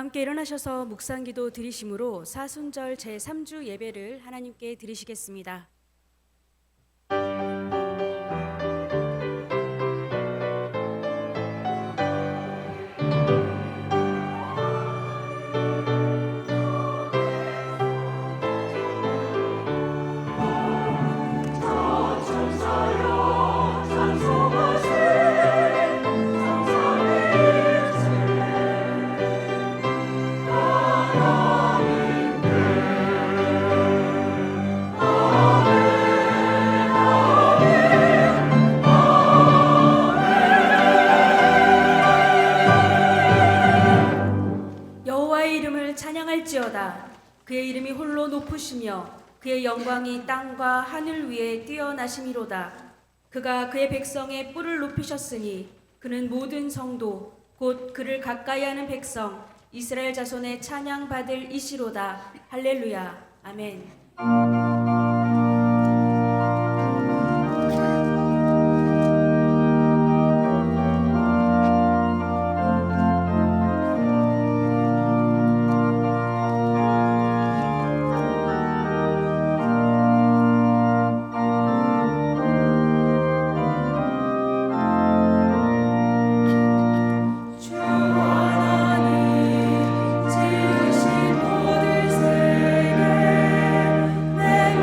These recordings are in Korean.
함께 일어나셔서 묵상기도 드리심으로 사순절 제3주 예배를 하나님께 드리시겠습니다. 찬양할지어다. 그의 이름이 홀로 높으시며 그의 영광이 땅과 하늘 위에 뛰어나심이로다. 그가 그의 백성의 뿔을 높이셨으니 그는 모든 성도 곧 그를 가까이하는 백성 이스라엘 자손의 찬양받을 이시로다. 할렐루야. 아멘. 내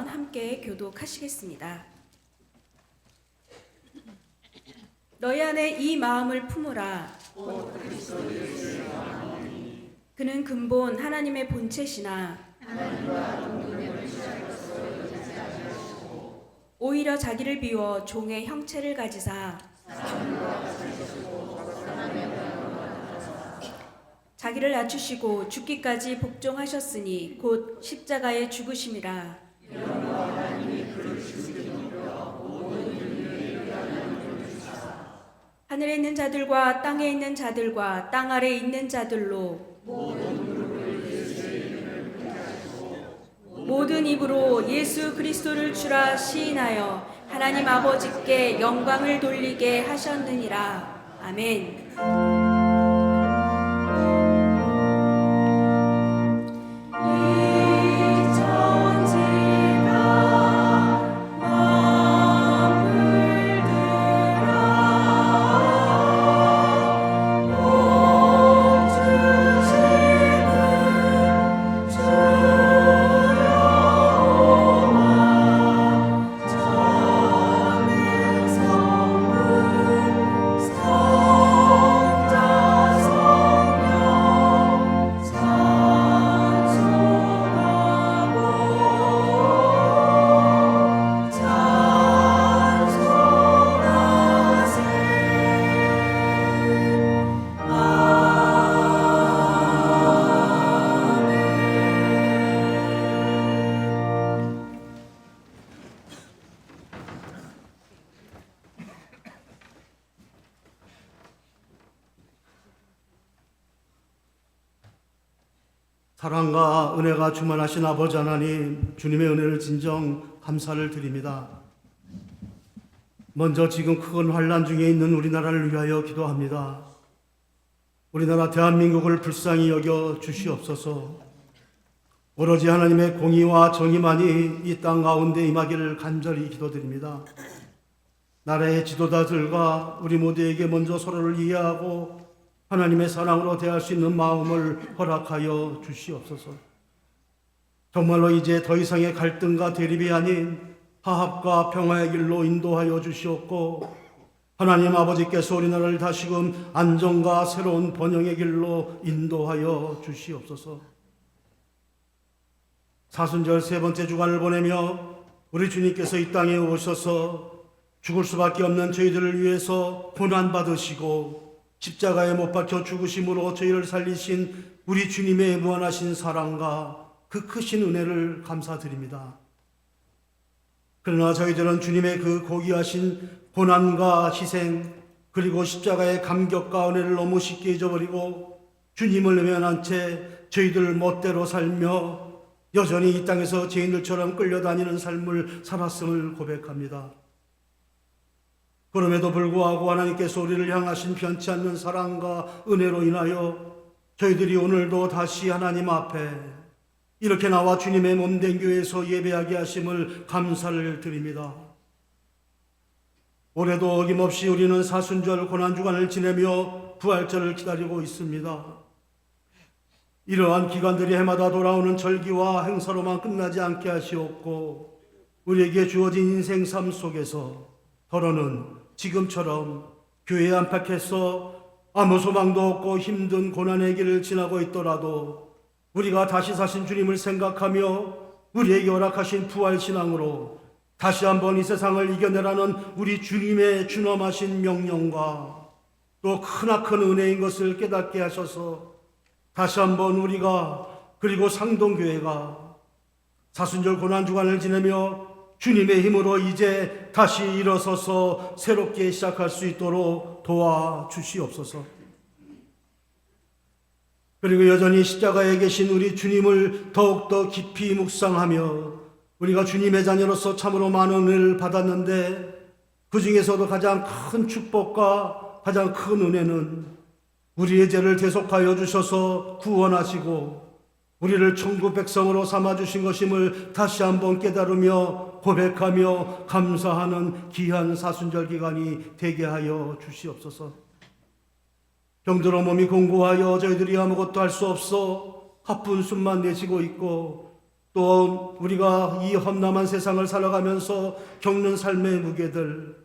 주시면 함께 교독하시겠습니다. 너희 안에 이 마음을 품으라. 그는 근본 하나님의 본체시나 오히려 자기를 비워 종의 형체를 가지사 자기를 낮추시고 죽기까지 복종하셨으니 곧 십자가에 죽으심이라. 하늘에 있는 자들과 땅에 있는 자들과 땅 아래에 있는 자들로 모든 입으로 예수 그리스도를 주라 시인하여 하나님 아버지께 영광을 돌리게 하셨느니라. 아멘. 사랑과 은혜가 충만하신 아버지 하나님, 주님의 은혜를 진정 감사를 드립니다. 먼저 지금 큰 환난 중에 있는 우리나라를 위하여 기도합니다. 우리나라 대한민국을 불쌍히 여겨 주시옵소서. 오로지 하나님의 공의와 정의만이 이 땅 가운데 임하기를 간절히 기도드립니다. 나라의 지도자들과 우리 모두에게 먼저 서로를 이해하고 하나님의 사랑으로 대할 수 있는 마음을 허락하여 주시옵소서. 정말로 이제 더 이상의 갈등과 대립이 아닌 화합과 평화의 길로 인도하여 주시옵고, 하나님 아버지께서 우리나라를 다시금 안정과 새로운 번영의 길로 인도하여 주시옵소서. 사순절 세 번째 주간을 보내며 우리 주님께서 이 땅에 오셔서 죽을 수밖에 없는 저희들을 위해서 고난받으시고 십자가에 못 박혀 죽으심으로 저희를 살리신 우리 주님의 무한하신 사랑과 그 크신 은혜를 감사드립니다. 그러나 저희들은 주님의 그 고귀하신 고난과 희생 그리고 십자가의 감격과 은혜를 너무 쉽게 잊어버리고 주님을 외면한 채 저희들 멋대로 살며 여전히 이 땅에서 죄인들처럼 끌려다니는 삶을 살았음을 고백합니다. 그럼에도 불구하고 하나님께서 우리를 향하신 변치 않는 사랑과 은혜로 인하여 저희들이 오늘도 다시 하나님 앞에 이렇게 나와 주님의 몸된 교회에서 예배하게 하심을 감사를 드립니다. 올해도 어김없이 우리는 사순절 고난주간을 지내며 부활절을 기다리고 있습니다. 이러한 기간들이 해마다 돌아오는 절기와 행사로만 끝나지 않게 하시옵고, 우리에게 주어진 인생 삶 속에서 더러는 지금처럼 교회 안팎에서 아무 소망도 없고 힘든 고난의 길을 지나고 있더라도 우리가 다시 사신 주님을 생각하며 우리에게 허락하신 부활신앙으로 다시 한번 이 세상을 이겨내라는 우리 주님의 준엄하신 명령과 또 크나큰 은혜인 것을 깨닫게 하셔서 다시 한번 우리가 그리고 상동교회가 사순절 고난주간을 지내며 주님의 힘으로 이제 다시 일어서서 새롭게 시작할 수 있도록 도와주시옵소서. 그리고 여전히 십자가에 계신 우리 주님을 더욱더 깊이 묵상하며 우리가 주님의 자녀로서 참으로 많은 은혜를 받았는데 그 중에서도 가장 큰 축복과 가장 큰 은혜는 우리의 죄를 대속하여 주셔서 구원하시고 우리를 천국 백성으로 삼아주신 것임을 다시 한번 깨달으며 고백하며 감사하는 귀한 사순절 기간이 되게 하여 주시옵소서. 병들어 몸이 공고하여 저희들이 아무것도 할 수 없어 하쁜 숨만 내쉬고 있고 또 우리가 이 험난한 세상을 살아가면서 겪는 삶의 무게들,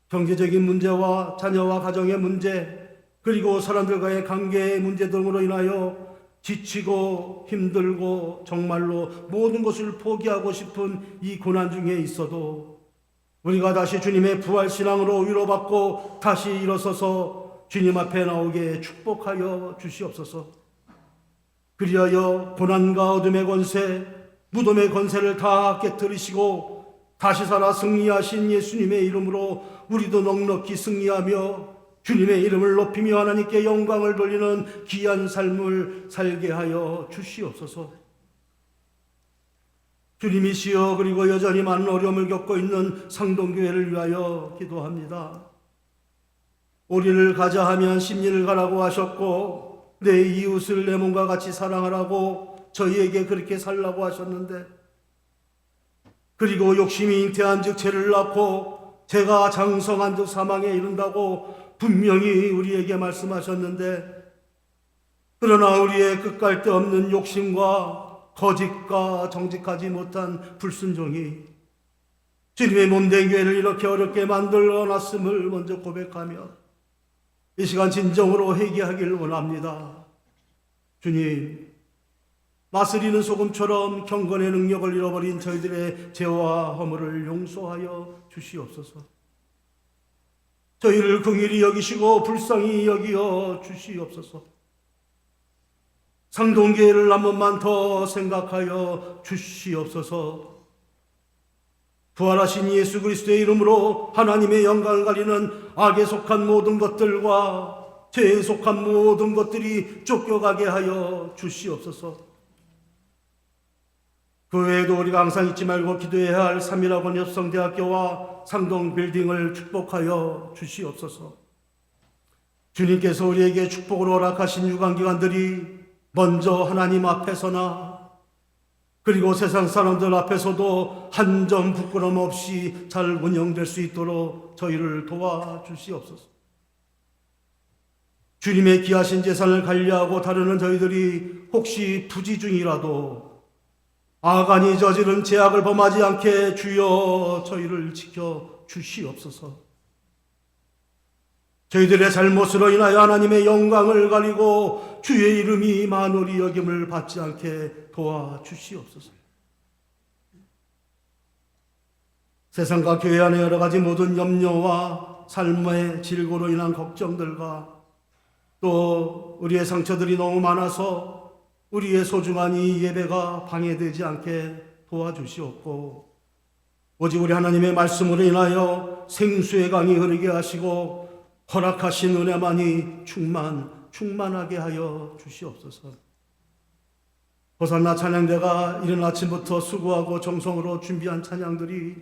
경제적인 문제와 자녀와 가정의 문제, 그리고 사람들과의 관계의 문제 등으로 인하여 지치고 힘들고 정말로 모든 것을 포기하고 싶은 이 고난 중에 있어도 우리가 다시 주님의 부활신앙으로 위로받고 다시 일어서서 주님 앞에 나오게 축복하여 주시옵소서. 그리하여 고난과 어둠의 권세, 무덤의 권세를 다 깨뜨리시고 다시 살아 승리하신 예수님의 이름으로 우리도 넉넉히 승리하며 주님의 이름을 높이며 하나님께 영광을 돌리는 귀한 삶을 살게 하여 주시옵소서. 주님이시여, 그리고 여전히 많은 어려움을 겪고 있는 상동교회를 위하여 기도합니다. 오리를 가자 하면 십리를 가라고 하셨고 내 이웃을 내 몸과 같이 사랑하라고 저희에게 그렇게 살라고 하셨는데, 그리고 욕심이 잉태한 즉 죄를 낳고 죄가 장성한 즉 사망에 이른다고 분명히 우리에게 말씀하셨는데, 그러나 우리의 끝갈 데 없는 욕심과 거짓과 정직하지 못한 불순종이 주님의 몸된 교회를 이렇게 어렵게 만들어 놨음을 먼저 고백하며 이 시간 진정으로 회개하기를 원합니다. 주님, 나스리는 소금처럼 경건의 능력을 잃어버린 저희들의 죄와 허물을 용서하여 주시옵소서. 저희를 긍휼히 여기시고 불쌍히 여기어 주시옵소서. 상동교회를 한 번만 더 생각하여 주시옵소서. 부활하신 예수 그리스도의 이름으로 하나님의 영광을 가리는 악에 속한 모든 것들과 죄에 속한 모든 것들이 쫓겨가게 하여 주시옵소서. 그 외에도 우리가 항상 잊지 말고 기도해야 할 삼일학원 협성대학교와 상동 빌딩을 축복하여 주시옵소서. 주님께서 우리에게 축복으로 허락하신 유관기관들이 먼저 하나님 앞에서나 그리고 세상 사람들 앞에서도 한 점 부끄럼 없이 잘 운영될 수 있도록 저희를 도와주시옵소서. 주님의 귀하신 재산을 관리하고 다루는 저희들이 혹시 부지 중이라도 아간이 저지른 죄악을 범하지 않게 주여 저희를 지켜 주시옵소서. 저희들의 잘못으로 인하여 하나님의 영광을 가리고 주의 이름이 만홀히 여김을 받지 않게 도와주시옵소서. 세상과 교회 안의 여러 가지 모든 염려와 삶의 질고로 인한 걱정들과 또 우리의 상처들이 너무 많아서 우리의 소중한 이 예배가 방해되지 않게 도와주시옵고, 오직 우리 하나님의 말씀으로 인하여 생수의 강이 흐르게 하시고 허락하신 은혜만이 충만하게 하여 주시옵소서. 호산나 찬양대가 이른 아침부터 수고하고 정성으로 준비한 찬양들이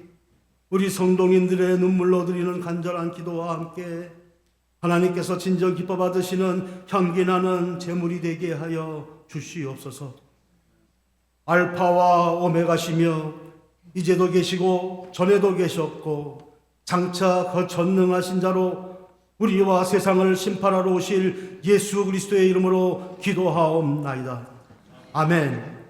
우리 성도인들의 눈물로 드리는 간절한 기도와 함께 하나님께서 진정 기뻐 받으시는 향기나는 제물이 되게 하여 주시옵소서. 알파와 오메가시며 이제도 계시고 전에도 계셨고 장차 그 전능하신 자로 우리와 세상을 심판하러 오실 예수 그리스도의 이름으로 기도하옵나이다. 아멘.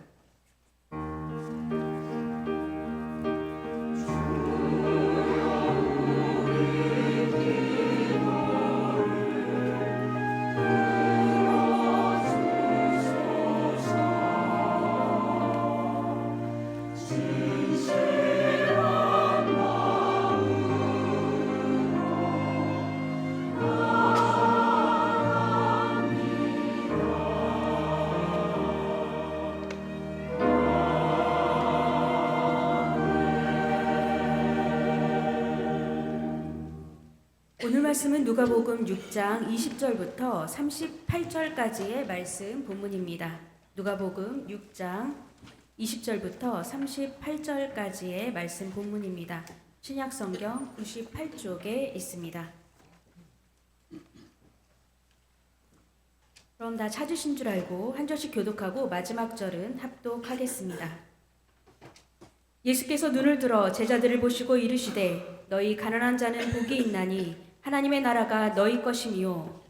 오늘 말씀은 누가복음 6장 20절부터 38절까지의 말씀 본문입니다. 누가복음 6장 20절부터 38절까지의 말씀 본문입니다. 신약성경 98쪽에 있습니다. 그럼 다 찾으신 줄 알고 한 절씩 교독하고 마지막 절은 합독하겠습니다. 예수께서 눈을 들어 제자들을 보시고 이르시되 너희 가난한 자는 복이 있나니 하나님의 나라가 너희 것이니요.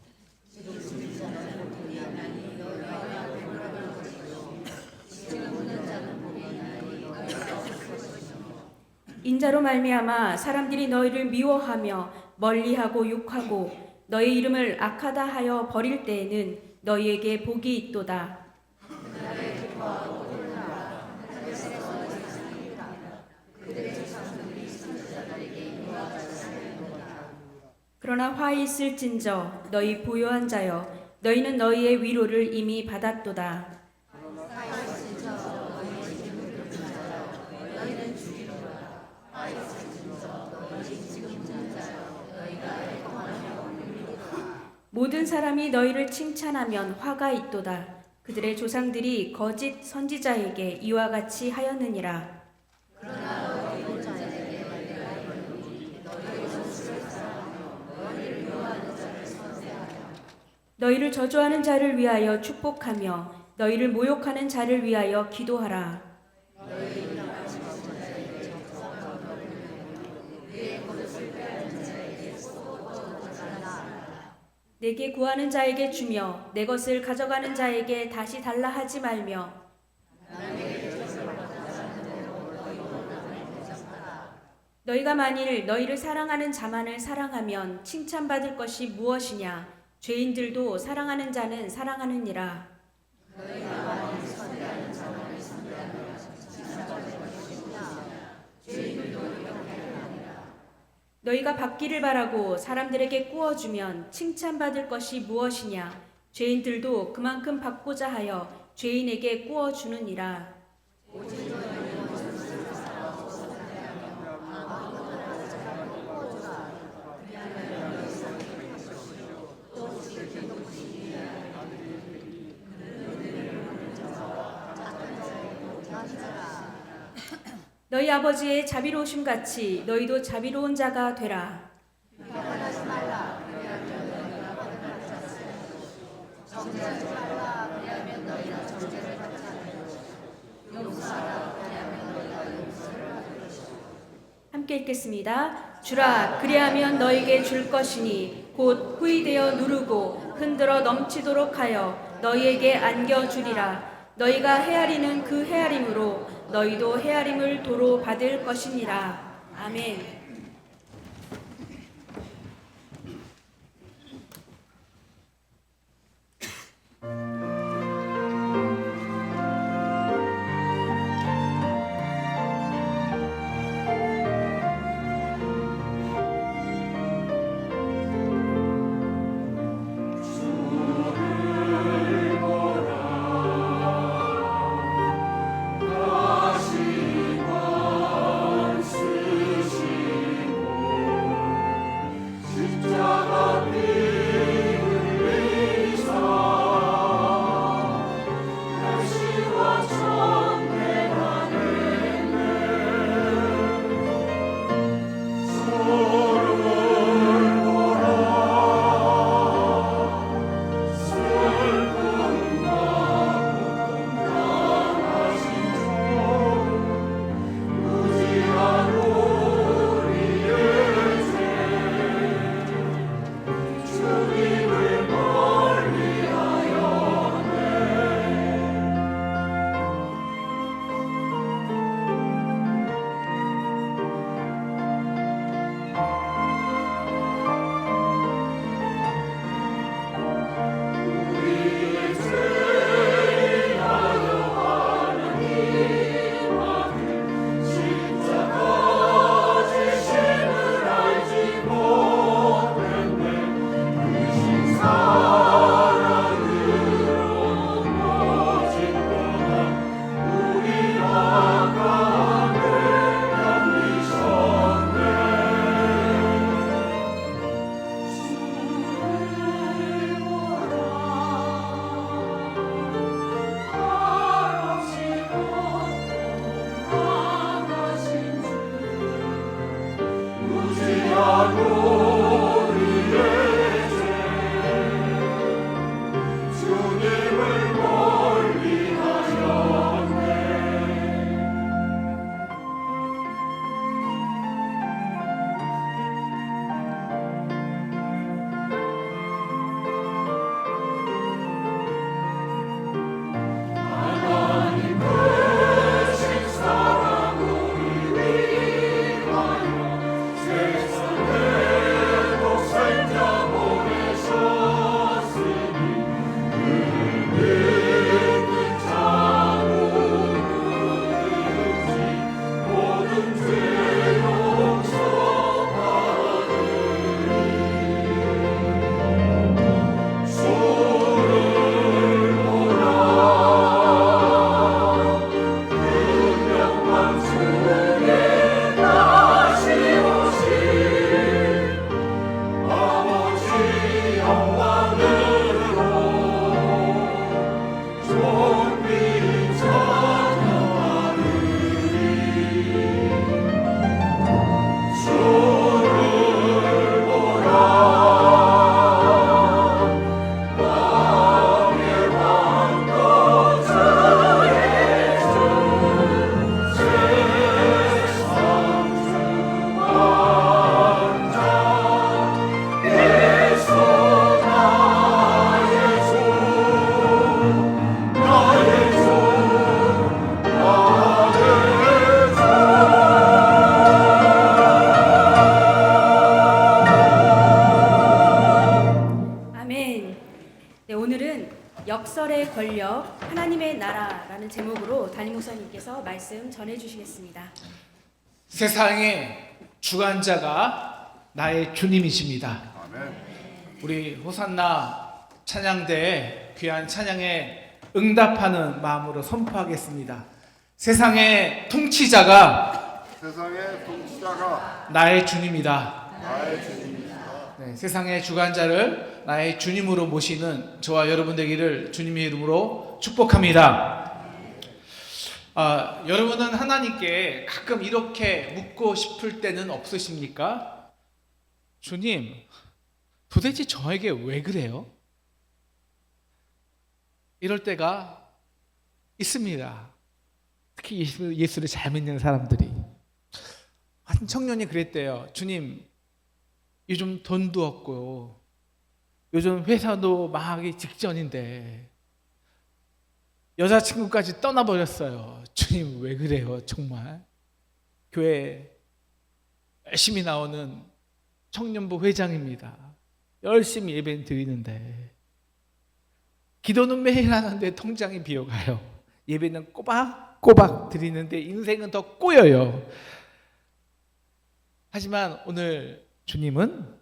인자로 말미암아 사람들이 너희를 미워하며 멀리하고 욕하고 너희 이름을 악하다 하여 버릴 때에는 너희에게 복이 있도다. 그러나 화 있을진저 너희 부요한 자여 너희는 너희의 위로를 이미 받았도다. 모든 사람이 너희를 칭찬하면 화가 있도다. 그들의 조상들이 거짓 선지자에게 이와 같이 하였느니라. 너희를 저주하는 자를 위하여 축복하며 너희를 모욕하는 자를 위하여 기도하라. 내게 구하는 자에게 주며 내 것을 가져가는 자에게 다시 달라 하지 말며 너희가 만일 너희를 사랑하는 자만을 사랑하면 칭찬받을 것이 무엇이냐? 죄인들도 사랑하는 자는 사랑하느니라. 너희가 받기를 바라고 사람들에게 꾸어주면 칭찬받을 것이 무엇이냐? 죄인들도 그만큼 받고자 하여 죄인에게 꾸어주느니라. 너희 아버지의 자비로우심 같이 너희도 자비로운 자가 되라. 함께 읽겠습니다. 주라 그리하면 너희에게 줄 것이니 곧 후이되어 누르고 흔들어 넘치도록 하여 너희에게 안겨주리라. 너희가 헤아리는 그 헤아림으로 너희도 헤아림을 도로 받을 것이니라. 아멘. 역설의 권력, 하나님의 나라라는 제목으로 담임 목사님께서 말씀 전해주시겠습니다. 세상의 주관자가 나의 주님이십니다. 아멘. 우리 호산나 찬양대에 귀한 찬양에 응답하는 마음으로 선포하겠습니다. 세상의 통치자가 세상의 통치자가 나의 주님이다. 나의 주님이다. 네, 세상의 주관자를 나의 주님으로 모시는 저와 여러분 되기를 주님의 이름으로 축복합니다. 여러분은 하나님께 가끔 이렇게 묻고 싶을 때는 없으십니까? 주님, 도대체 저에게 왜 그래요? 이럴 때가 있습니다. 특히 예수를 잘 믿는 사람들이. 한 청년이 그랬대요. 주님, 요즘 돈도 없고요. 요즘 회사도 망하기 직전인데 여자친구까지 떠나버렸어요. 주님 왜 그래요? 정말 교회 열심히 나오는 청년부 회장입니다. 열심히 예배 드리는데 기도는 매일 하는데 통장이 비어가요. 예배는 꼬박꼬박 드리는데 인생은 더 꼬여요. 하지만 오늘 주님은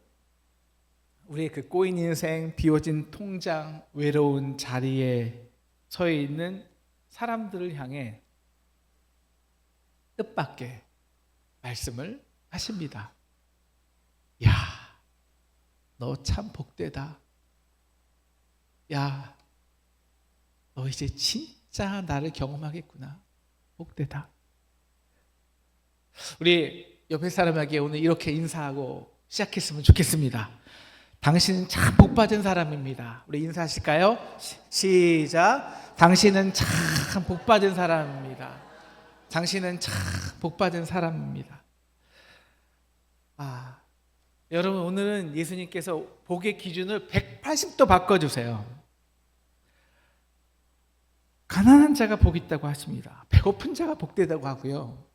우리의 그 꼬인 인생, 비워진 통장, 외로운 자리에 서 있는 사람들을 향해 뜻밖의 말씀을 하십니다. 야, 너 참 복되다. 야, 너 이제 진짜 나를 경험하겠구나. 복되다. 우리 옆에 사람에게 오늘 이렇게 인사하고 시작했으면 좋겠습니다. 당신은 참 복받은 사람입니다. 우리 인사하실까요? 시작. 당신은 참 복받은 사람입니다. 당신은 참 복받은 사람입니다. 여러분 오늘은 예수님께서 복의 기준을 180도 바꿔주세요. 가난한 자가 복 있다고 하십니다. 배고픈 자가 복되다고 하고요.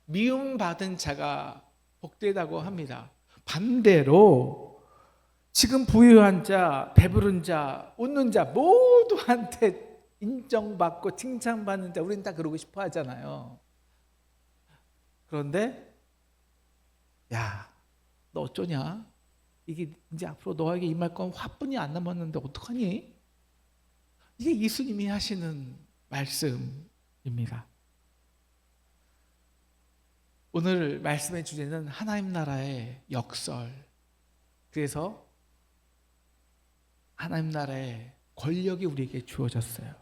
미움받은 자가 복되다고 합니다. 반대로 지금 부유한 자, 배부른 자, 웃는 자 모두한테 인정받고 칭찬받는 자 우리는 다 그러고 싶어 하잖아요. 그런데 야, 너 어쩌냐? 이게 이제 앞으로 너에게 임할 건 화뿐이 안 남았는데 어떡하니? 이게 예수님이 하시는 말씀입니다. 오늘 말씀의 주제는 하나님 나라의 역설. 그래서 하나님 나라의 권력이 우리에게 주어졌어요.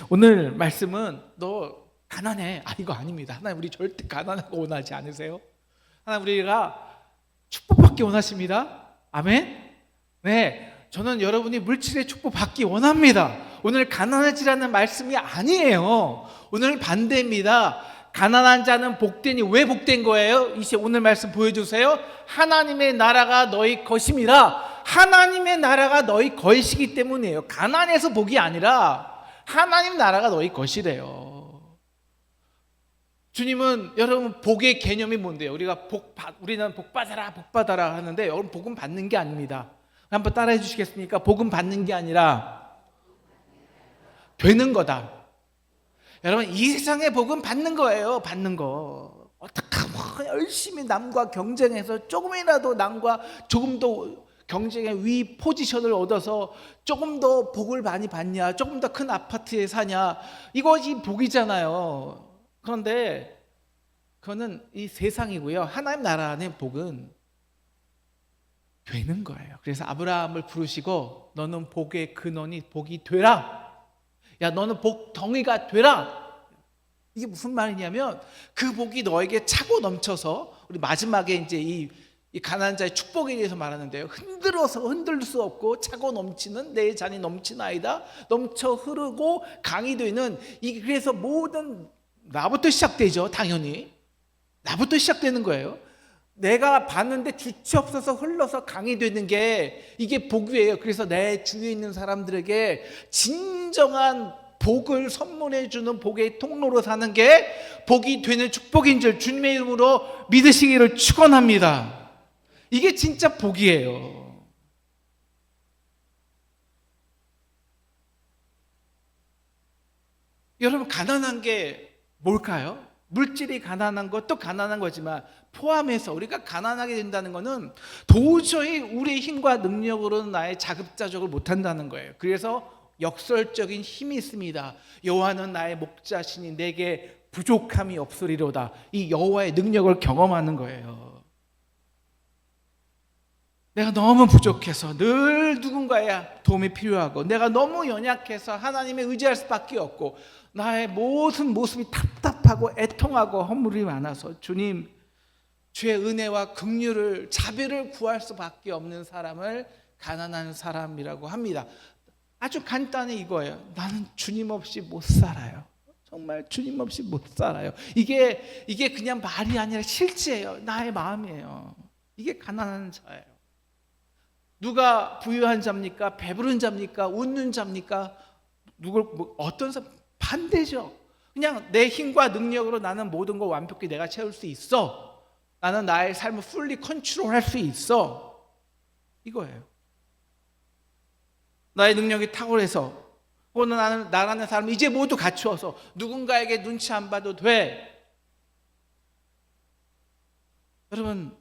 오늘 말씀은 너 가난해. 이거 아닙니다. 하나님 우리 절대 가난하고 원하지 않으세요? 하나님 우리가 축복받기 원하십니다. 아멘? 네, 저는 여러분이 물질의 축복 받기 원합니다. 오늘 가난하지라는 말씀이 아니에요. 오늘 반대입니다. 가난한 자는 복되니 왜 복된 거예요? 이제 오늘 말씀 보여주세요. 하나님의 나라가 너희 것임이라. 하나님의 나라가 너희 것이기 때문이에요. 가난해서 복이 아니라 하나님 나라가 너희 것이래요. 주님은 여러분 복의 개념이 뭔데요? 우리는 복 받아라 하는데 여러분 복은 받는 게 아닙니다. 한번 따라해 주시겠습니까? 복은 받는 게 아니라 되는 거다. 여러분 이 세상의 복은 받는 거예요. 받는 거. 어떻게 열심히 남과 경쟁해서 조금이라도 남과 조금 더 경쟁의 위 포지션을 얻어서 조금 더 복을 많이 받냐, 조금 더 큰 아파트에 사냐, 이것이 복이잖아요. 그런데 그거는 이 세상이고요. 하나님 나라 안의 복은 되는 거예요. 그래서 아브라함을 부르시고 너는 복의 근원이 복이 되라. 야, 너는 복 덩이가 되라. 이게 무슨 말이냐면 그 복이 너에게 차고 넘쳐서 우리 마지막에 이제 이 가난한 자의 축복에 대해서 말하는데요. 흔들 수 없고 차고 넘치는 내 잔이 넘치나이다. 넘쳐 흐르고 강이 되는 그래서 모든 나부터 시작되죠. 당연히 나부터 시작되는 거예요. 내가 봤는데 주체 없어서 흘러서 강이 되는 게 이게 복이에요. 그래서 내 주위에 있는 사람들에게 진정한 복을 선물해 주는 복의 통로로 사는 게 복이 되는 축복인 줄 주님의 이름으로 믿으시기를 축원합니다. 이게 진짜 복이에요. 여러분, 가난한 게 뭘까요? 물질이 가난한 것도 가난한 거지만 포함해서 우리가 가난하게 된다는 것은 도저히 우리의 힘과 능력으로는 나의 자급자족을 못한다는 거예요. 그래서 역설적인 힘이 있습니다. 여호와는 나의 목자시니 내게 부족함이 없으리로다. 이 여호와의 능력을 경험하는 거예요. 내가 너무 부족해서 늘 누군가의 도움이 필요하고, 내가 너무 연약해서 하나님에 의지할 수밖에 없고, 나의 모든 모습이 답답하고 애통하고 허물이 많아서 주님, 주의 은혜와 긍휼을, 자비를 구할 수밖에 없는 사람을 가난한 사람이라고 합니다. 아주 간단히 이거예요. 나는 주님 없이 못 살아요. 정말 주님 없이 못 살아요. 이게 그냥 말이 아니라 실제예요. 나의 마음이에요. 이게 가난한 자예요. 누가 부유한 자입니까? 배부른 자입니까? 웃는 자입니까? 어떤 사람? 반대죠. 그냥 내 힘과 능력으로 나는 모든 걸 완벽히 내가 채울 수 있어. 나는 나의 삶을 풀리 컨트롤할 수 있어. 이거예요. 나의 능력이 탁월해서, 혹은 나라는 사람 이제 모두 갖추어서 누군가에게 눈치 안 봐도 돼. 여러분,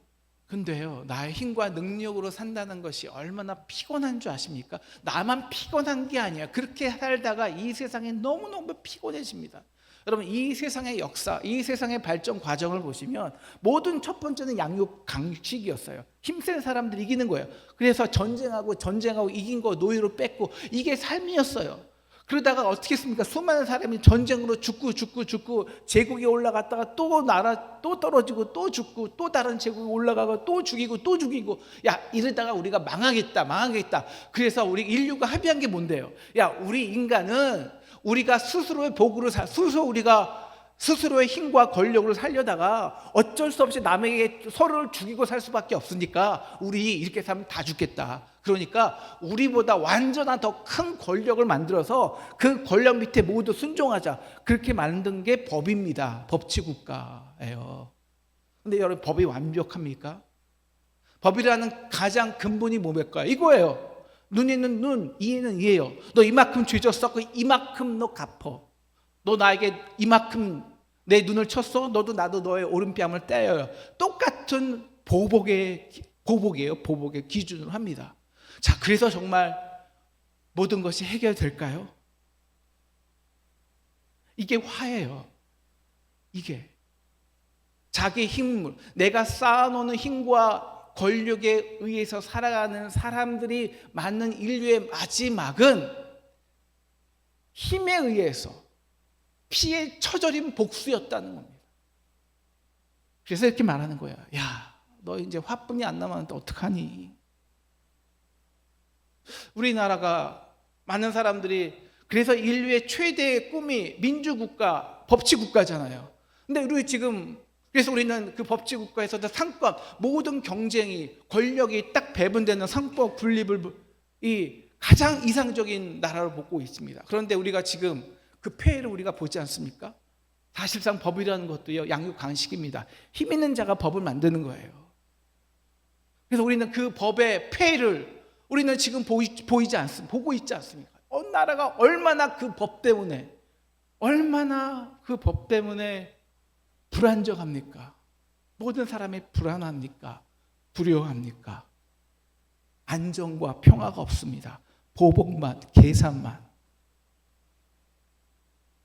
근데요, 나의 힘과 능력으로 산다는 것이 얼마나 피곤한 줄 아십니까? 나만 피곤한 게 아니야. 그렇게 살다가 이 세상에 너무너무 피곤해집니다. 여러분, 이 세상의 역사, 이 세상의 발전 과정을 보시면 모든 첫 번째는 양육 강식이었어요. 힘센 사람들이 이기는 거예요. 그래서 전쟁하고 이긴 거 노예로 뺏고, 이게 삶이었어요. 그러다가 어떻게 했습니까? 수많은 사람이 전쟁으로 죽고 제국이 올라갔다가 또 떨어지고 또 죽고, 또 다른 제국이 올라가고 또 죽이고, 야, 이러다가 우리가 망하겠다. 그래서 우리 인류가 합의한 게 뭔데요? 야, 우리 인간은 우리가 스스로의 도구를 스스로의 힘과 권력을 살려다가 어쩔 수 없이 남에게 서로를 죽이고 살 수밖에 없으니까 우리 이렇게 살면 다 죽겠다. 그러니까 우리보다 완전한 더 큰 권력을 만들어서 그 권력 밑에 모두 순종하자. 그렇게 만든 게 법입니다. 법치국가예요. 근데 여러분, 법이 완벽합니까? 법이라는 가장 근본이 뭡니까? 이거예요. 눈에는 눈, 이에는 이에요. 너 이만큼 죄 졌어? 이만큼 너 갚어. 너 나에게 이만큼 내 눈을 쳤어? 나도 너의 오른뺨을 때려요. 똑같은 보복이에요. 보복의 기준으로 합니다. 자, 그래서 정말 모든 것이 해결될까요? 이게 화예요. 이게 자기 힘을, 내가 쌓아놓는 힘과 권력에 의해서 살아가는 사람들이 맞는 인류의 마지막은 힘에 의해서 피에 처절인 복수였다는 겁니다. 그래서 이렇게 말하는 거야. 야, 너 이제 화뿐이 안 남았는데 어떡하니? 우리나라가 많은 사람들이, 그래서 인류의 최대의 꿈이 민주국가, 법치국가잖아요. 근데 그래서 우리는 그 법치국가에서도 상권, 모든 경쟁이, 권력이 딱 배분되는 상권 분립을 가장 이상적인 나라로 보고 있습니다. 그런데 우리가 지금 그 폐해를 우리가 보지 않습니까? 사실상 법이라는 것도요, 양육 강식입니다. 힘 있는 자가 법을 만드는 거예요. 그래서 우리는 그 법의 폐해를 우리는 지금 보고 있지 않습니까? 어느 나라가 얼마나 그 법 때문에 불안정합니까? 모든 사람이 불안합니까? 두려워합니까? 안정과 평화가 없습니다. 보복만, 계산만,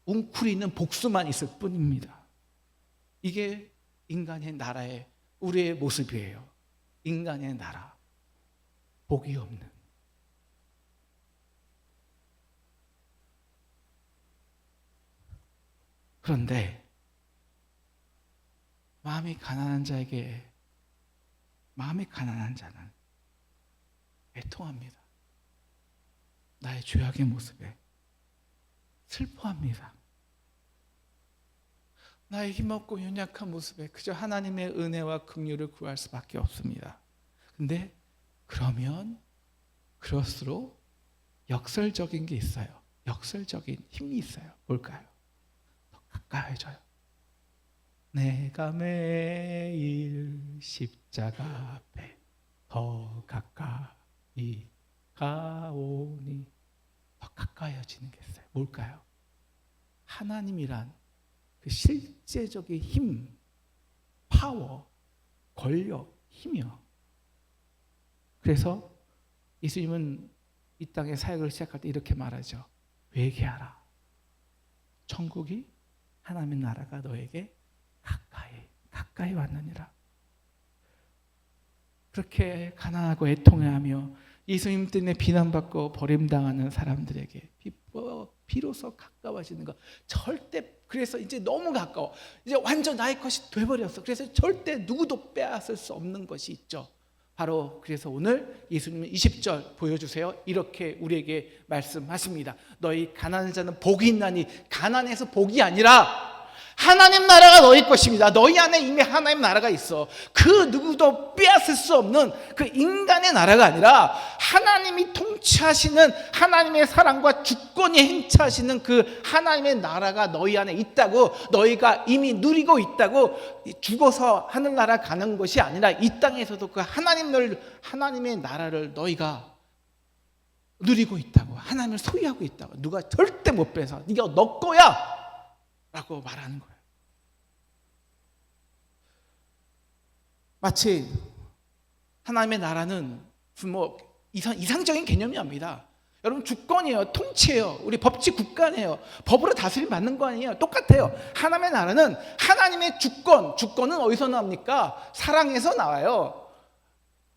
웅크리는 복수만 있을 뿐입니다. 이게 인간의 나라의, 우리의 모습이에요. 인간의 나라, 복이 없는. 그런데 마음이 가난한 자는 애통합니다. 나의 죄악의 모습에 슬퍼합니다. 나의 힘없고 연약한 모습에 그저 하나님의 은혜와 긍휼을 구할 수밖에 없습니다. 근데 그러면 그럴수록 역설적인 게 있어요. 역설적인 힘이 있어요. 뭘까요? 더 가까워져요. 내가 매일 십자가 앞에 더 가까이 가오니, 더 가까워지는 게 있어요. 뭘까요? 하나님이란 그 실제적인 힘, 파워, 권력, 힘이요. 그래서 예수님은 이 땅에 사역을 시작할 때 이렇게 말하죠. 회개하라. 천국이 하나님의 나라가 너에게 가까이 왔느니라. 그렇게 가난하고 애통해하며 예수님 때문에 비난받고 버림당하는 사람들에게 비로소 가까워지는 것. 절대, 그래서 이제 너무 가까워. 이제 완전 나의 것이 돼버렸어. 그래서 절대 누구도 빼앗을 수 없는 것이 있죠. 바로 그래서 오늘 예수님은 20절 보여주세요. 이렇게 우리에게 말씀하십니다. 너희 가난한 자는 복이 있나니, 가난해서 복이 아니라 하나님 나라가 너희 것입니다. 너희 안에 이미 하나님 나라가 있어. 그 누구도 빼앗을 수 없는 그 인간의 나라가 아니라 하나님이 통치하시는 하나님의 사랑과 주권이 행차하시는 그 하나님의 나라가 너희 안에 있다고, 너희가 이미 누리고 있다고. 죽어서 하늘나라 가는 것이 아니라 이 땅에서도 그 하나님의 나라를 너희가 누리고 있다고, 하나님을 소유하고 있다고. 누가 절대 못 빼서 네가 너 거야 라고 말하는 거예요. 마치 하나님의 나라는 뭐 이상적인 개념이 아닙니다. 여러분, 주권이에요. 통치예요. 우리 법치 국가네요. 법으로 다스림 받는 거 아니에요. 똑같아요. 하나님의 나라는 하나님의 주권은 어디서 나옵니까? 사랑에서 나와요.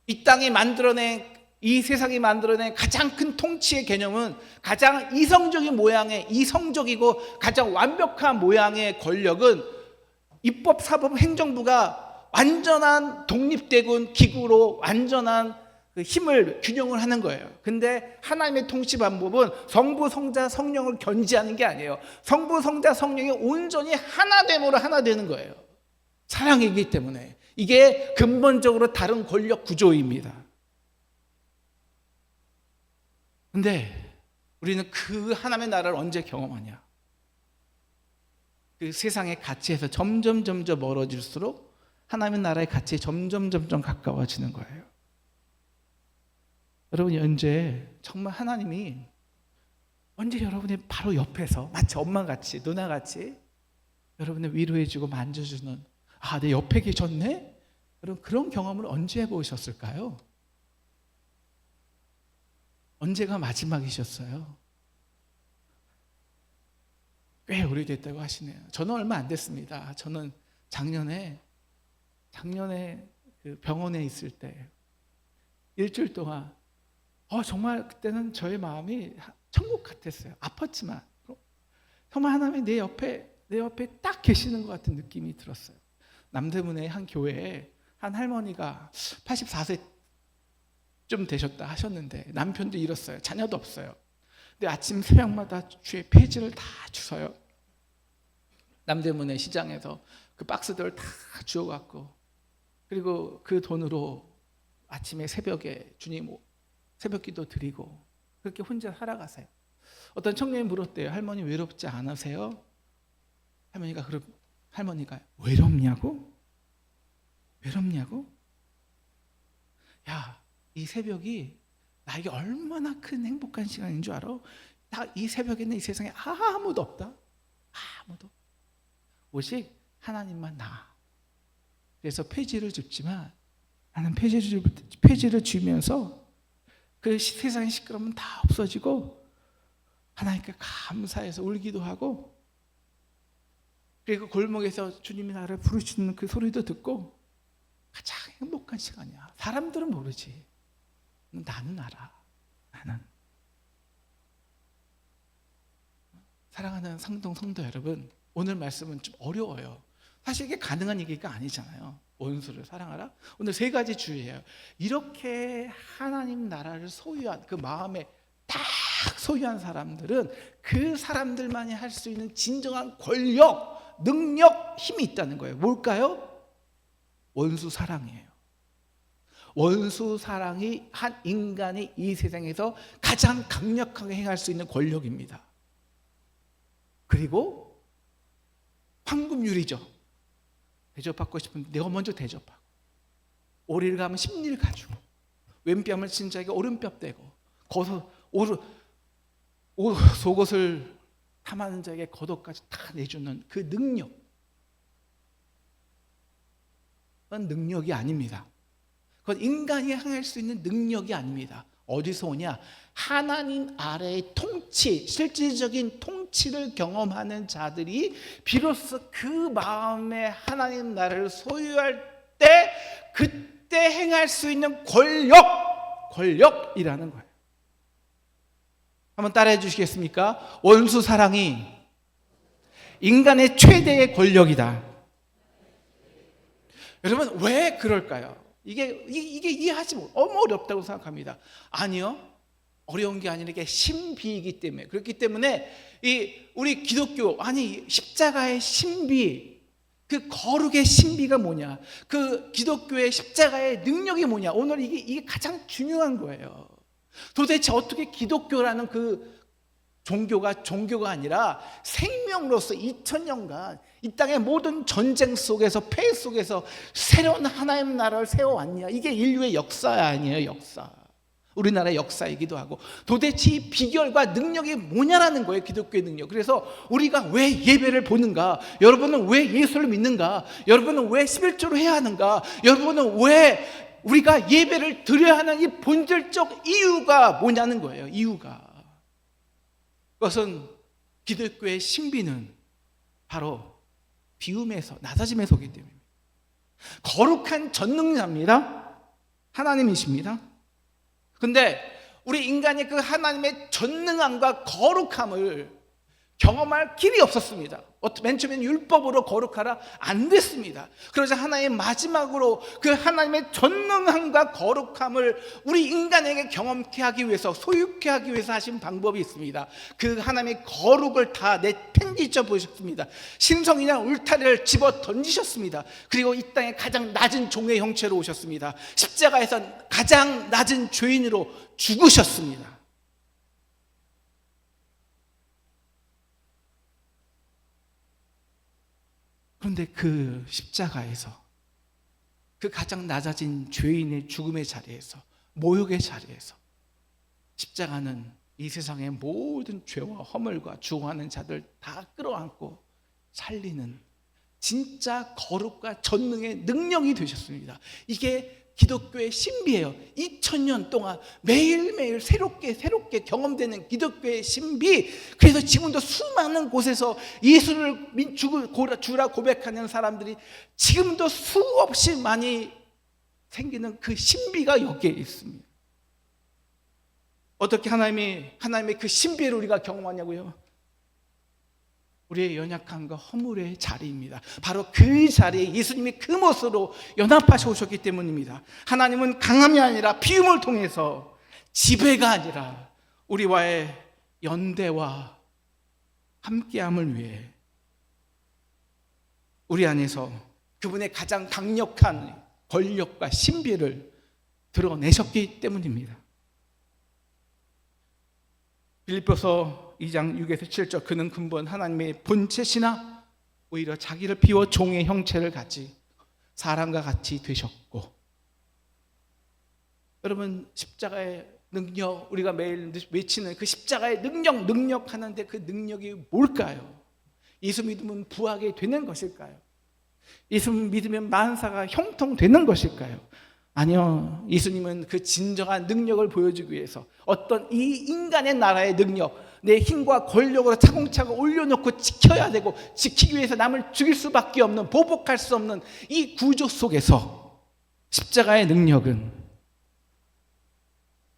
이 땅이 만들어낸, 이 세상이 만들어낸 가장 큰 통치의 개념은 가장 이성적이고 가장 완벽한 모양의 권력은 입법, 사법, 행정부가 완전한 독립되고 기구로 완전한 그 힘을 균형을 하는 거예요. 근데 하나님의 통치 방법은 성부, 성자, 성령을 견지하는 게 아니에요. 성부, 성자, 성령이 온전히 하나됨으로 하나 되는 거예요. 사랑이기 때문에. 이게 근본적으로 다른 권력 구조입니다. 근데 우리는 그 하나님의 나라를 언제 경험하냐? 그 세상의 가치에서 점점 멀어질수록 하나님의 나라의 가치에 점점 가까워지는 거예요. 여러분, 언제 정말 하나님이 언제 여러분의 바로 옆에서 마치 엄마같이 누나같이 여러분을 위로해주고 만져주는, 아, 내 옆에 계셨네? 여러분, 그런 경험을 언제 해보셨을까요? 언제가 마지막이셨어요? 꽤 오래됐다고 하시네요. 저는 얼마 안 됐습니다. 저는 작년에 그 병원에 있을 때 일주일 동안 정말 그때는 저의 마음이 천국 같았어요. 아팠지만 정말 하나님이 내 옆에 딱 계시는 것 같은 느낌이 들었어요. 남대문의 한 교회에 한 할머니가 84세 좀 되셨다 하셨는데 남편도 잃었어요. 자녀도 없어요. 근데 아침 새벽마다 주의 폐지를 다 주서요. 남대문의 시장에서 그 박스들을 다 주워갖고, 그리고 그 돈으로 아침에 새벽에 주님 새벽기도 드리고 그렇게 혼자 살아가세요. 어떤 청년이 물었대요. 할머니 외롭지 않으세요? 할머니가 외롭냐고? 야, 이 새벽이 나에게 얼마나 큰 행복한 시간인 줄 알아? 이 새벽에는 이 세상에 아무도 없다. 아무도. 오직 하나님만 나. 그래서 폐지를 줍지만 나는 폐지를 주면서 그 세상의 시끄러움은 다 없어지고 하나님께 감사해서 울기도 하고, 그리고 골목에서 주님이 나를 부르시는 그 소리도 듣고 가장 행복한 시간이야. 사람들은 모르지. 나는 알아. 나는. 사랑하는 상동 성도 여러분, 오늘 말씀은 좀 어려워요. 사실 이게 가능한 얘기가 아니잖아요. 원수를 사랑하라. 오늘 3가지 주의예요. 이렇게 하나님 나라를 소유한, 그 마음에 딱 소유한 사람들은 그 사람들만이 할 수 있는 진정한 권력, 능력, 힘이 있다는 거예요. 뭘까요? 원수 사랑이에요. 원수 사랑이 한 인간이 이 세상에서 가장 강력하게 행할 수 있는 권력입니다. 그리고 황금률이죠. 대접받고 싶으면 내가 먼저 대접하고, 오리를 가면 십리를 가지고, 왼뺨을 친 자에게 오른뺨 떼고, 속옷을 탐하는 자에게 겉옷까지 다 내주는 그 능력, 그건 능력이 아닙니다. 그건 인간이 행할 수 있는 능력이 아닙니다. 어디서 오냐? 하나님 아래의 통치, 실질적인 통치를 경험하는 자들이 비로소 그 마음에 하나님 나라를 소유할 때 그때 행할 수 있는 권력이라는 거예요. 한번 따라해 주시겠습니까? 원수 사랑이 인간의 최대의 권력이다. 여러분 왜 그럴까요? 이게 이해하지 너무 어렵다고 생각합니다. 아니요, 어려운 게 아니라 이게 신비이기 때문에. 그렇기 때문에 우리 기독교, 아니 십자가의 신비, 그 거룩의 신비가 뭐냐, 그 기독교의 십자가의 능력이 뭐냐, 오늘 이게 가장 중요한 거예요. 도대체 어떻게 기독교라는 그 종교가 아니라 생명으로서 2000년간 이 땅의 모든 전쟁 속에서, 폐해 속에서 새로운 하나님 나라를 세워왔냐. 이게 인류의 역사 아니에요, 역사. 우리나라의 역사이기도 하고. 도대체 이 비결과 능력이 뭐냐라는 거예요, 기독교의 능력. 그래서 우리가 왜 예배를 보는가, 여러분은 왜 예수를 믿는가, 여러분은 왜 11조를 해야 하는가, 여러분은 왜 우리가 예배를 드려야 하는 이 본질적 이유가 뭐냐는 거예요. 이유가. 그것은 기독교의 신비는 바로 비움에서, 낮아짐에서 오기 때문입니다. 거룩한 전능자입니다. 하나님이십니다. 근데 우리 인간이 그 하나님의 전능함과 거룩함을 경험할 길이 없었습니다. 맨 처음엔 율법으로 거룩하라 안 됐습니다. 그러자 하나님 마지막으로 그 하나님의 전능함과 거룩함을 우리 인간에게 경험케 하기 위해서, 소유케 하기 위해서 하신 방법이 있습니다. 그 하나님의 거룩을 다 내팽개쳐 보셨습니다. 신성이나 울타리를 집어 던지셨습니다. 그리고 이 땅에 가장 낮은 종의 형체로 오셨습니다. 십자가에서 가장 낮은 죄인으로 죽으셨습니다. 그런데 그 십자가에서, 그 가장 낮아진 죄인의 죽음의 자리에서, 모욕의 자리에서, 십자가는 이 세상의 모든 죄와 허물과 죽어가는 자들 다 끌어안고 살리는 진짜 거룩과 전능의 능력이 되셨습니다. 이게 기독교의 신비예요. 2000년 동안 매일매일 새롭게 경험되는 기독교의 신비. 그래서 지금도 수많은 곳에서 예수를 주라 고백하는 사람들이 지금도 수없이 많이 생기는 그 신비가 여기에 있습니다. 어떻게 하나님의 그 신비를 우리가 경험하냐고요? 우리의 연약함과 허물의 자리입니다. 바로 그 자리에 예수님이 그 모습으로 연합하셔 오셨기 때문입니다. 하나님은 강함이 아니라 비움을 통해서, 지배가 아니라 우리와의 연대와 함께함을 위해 우리 안에서 그분의 가장 강력한 권력과 신비를 드러내셨기 때문입니다. 빌립보서 2장 6에서 7절, 그는 근본 하나님의 본체시나 오히려 자기를 비워 종의 형체를 가지 사람과 같이 되셨고. 여러분, 십자가의 능력, 우리가 매일 외치는 그 십자가의 능력 하는데 그 능력이 뭘까요? 예수 믿으면 부하게 되는 것일까요? 예수 믿으면 만사가 형통되는 것일까요? 아니요. 예수님은 그 진정한 능력을 보여주기 위해서 어떤 이 인간의 나라의 능력, 내 힘과 권력으로 차곡차곡 올려놓고 지켜야 되고, 지키기 위해서 남을 죽일 수밖에 없는, 보복할 수 없는 이 구조 속에서 십자가의 능력은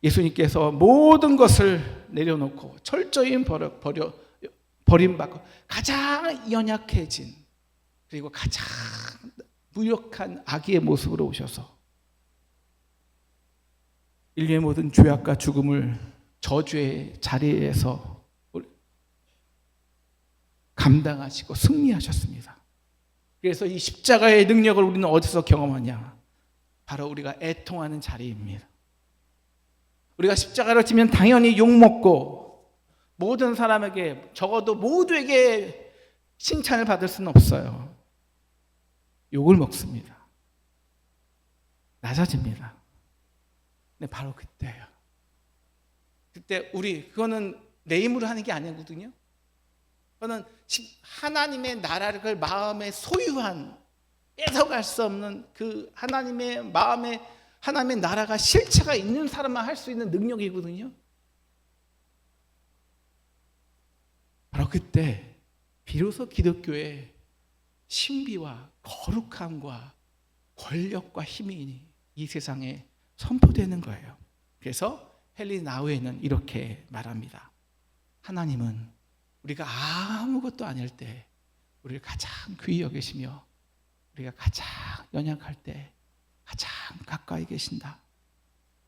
예수님께서 모든 것을 내려놓고 철저히 버림받고 가장 연약해진, 그리고 가장 무력한 아기의 모습으로 오셔서 인류의 모든 죄악과 죽음을 저주의 자리에서 감당하시고 승리하셨습니다. 그래서 이 십자가의 능력을 우리는 어디서 경험하냐? 바로 우리가 애통하는 자리입니다. 우리가 십자가를 지면 당연히 욕먹고 모든 사람에게, 적어도 모두에게 칭찬을 받을 수는 없어요. 욕을 먹습니다. 낮아집니다. 근데 바로 그때예요. 그때 그거는 내 힘으로 하는 게 아니거든요. 저는 하나님의 나라를 마음에 소유한, 뺏어갈 수 없는 그 하나님의 마음에 하나님의 나라가 실체가 있는 사람만 할 수 있는 능력이거든요. 바로 그때 비로소 기독교의 신비와 거룩함과 권력과 힘이 이 세상에 선포되는 거예요. 그래서 헨리 나우에는 이렇게 말합니다. 하나님은 우리가 아무것도 아닐 때 우리를 가장 귀히 여기시며 우리가 가장 연약할 때 가장 가까이 계신다.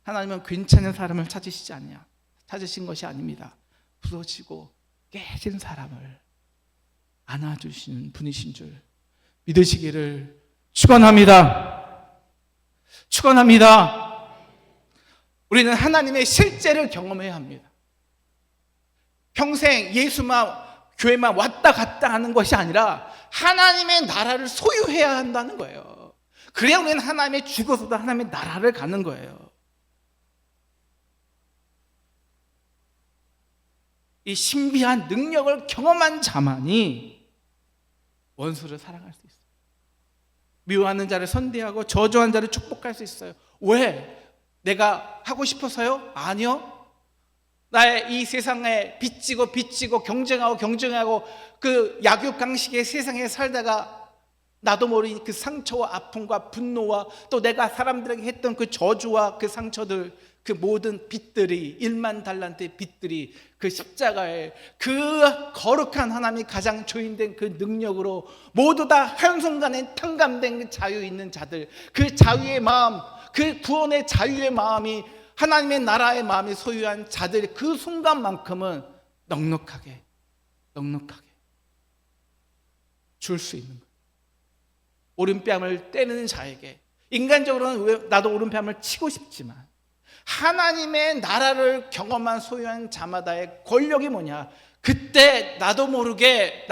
하나님은 괜찮은 사람을 찾으신 것이 아닙니다. 부서지고 깨진 사람을 안아주시는 분이신 줄 믿으시기를 축원합니다. 축원합니다. 우리는 하나님의 실제를 경험해야 합니다. 평생 예수만 교회만 왔다 갔다 하는 것이 아니라 하나님의 나라를 소유해야 한다는 거예요. 그래야 우리는 하나님의 죽어서도 하나님의 나라를 가는 거예요. 이 신비한 능력을 경험한 자만이 원수를 사랑할 수 있어요. 미워하는 자를 선대하고 저주하는 자를 축복할 수 있어요. 왜? 내가 하고 싶어서요? 아니요. 나의 이 세상에 빚지고 경쟁하고 그 약육강식의 세상에 살다가 나도 모르는 그 상처와 아픔과 분노와 또 내가 사람들에게 했던 그 저주와 그 상처들, 그 모든 빚들이 1만 달란트의 빚들이 그 십자가에 그 거룩한 하나님이 가장 주인된 그 능력으로 모두 다 한순간에 탕감된 그 자유 있는 자들, 그 자유의 마음, 그 구원의 자유의 마음이 하나님의 나라의 마음이 소유한 자들이 그 순간만큼은 넉넉하게 줄 수 있는 거예요. 오른뺨을 때리는 자에게 인간적으로는 나도 오른뺨을 치고 싶지만 하나님의 나라를 경험한 소유한 자마다의 권력이 뭐냐? 그때 나도 모르게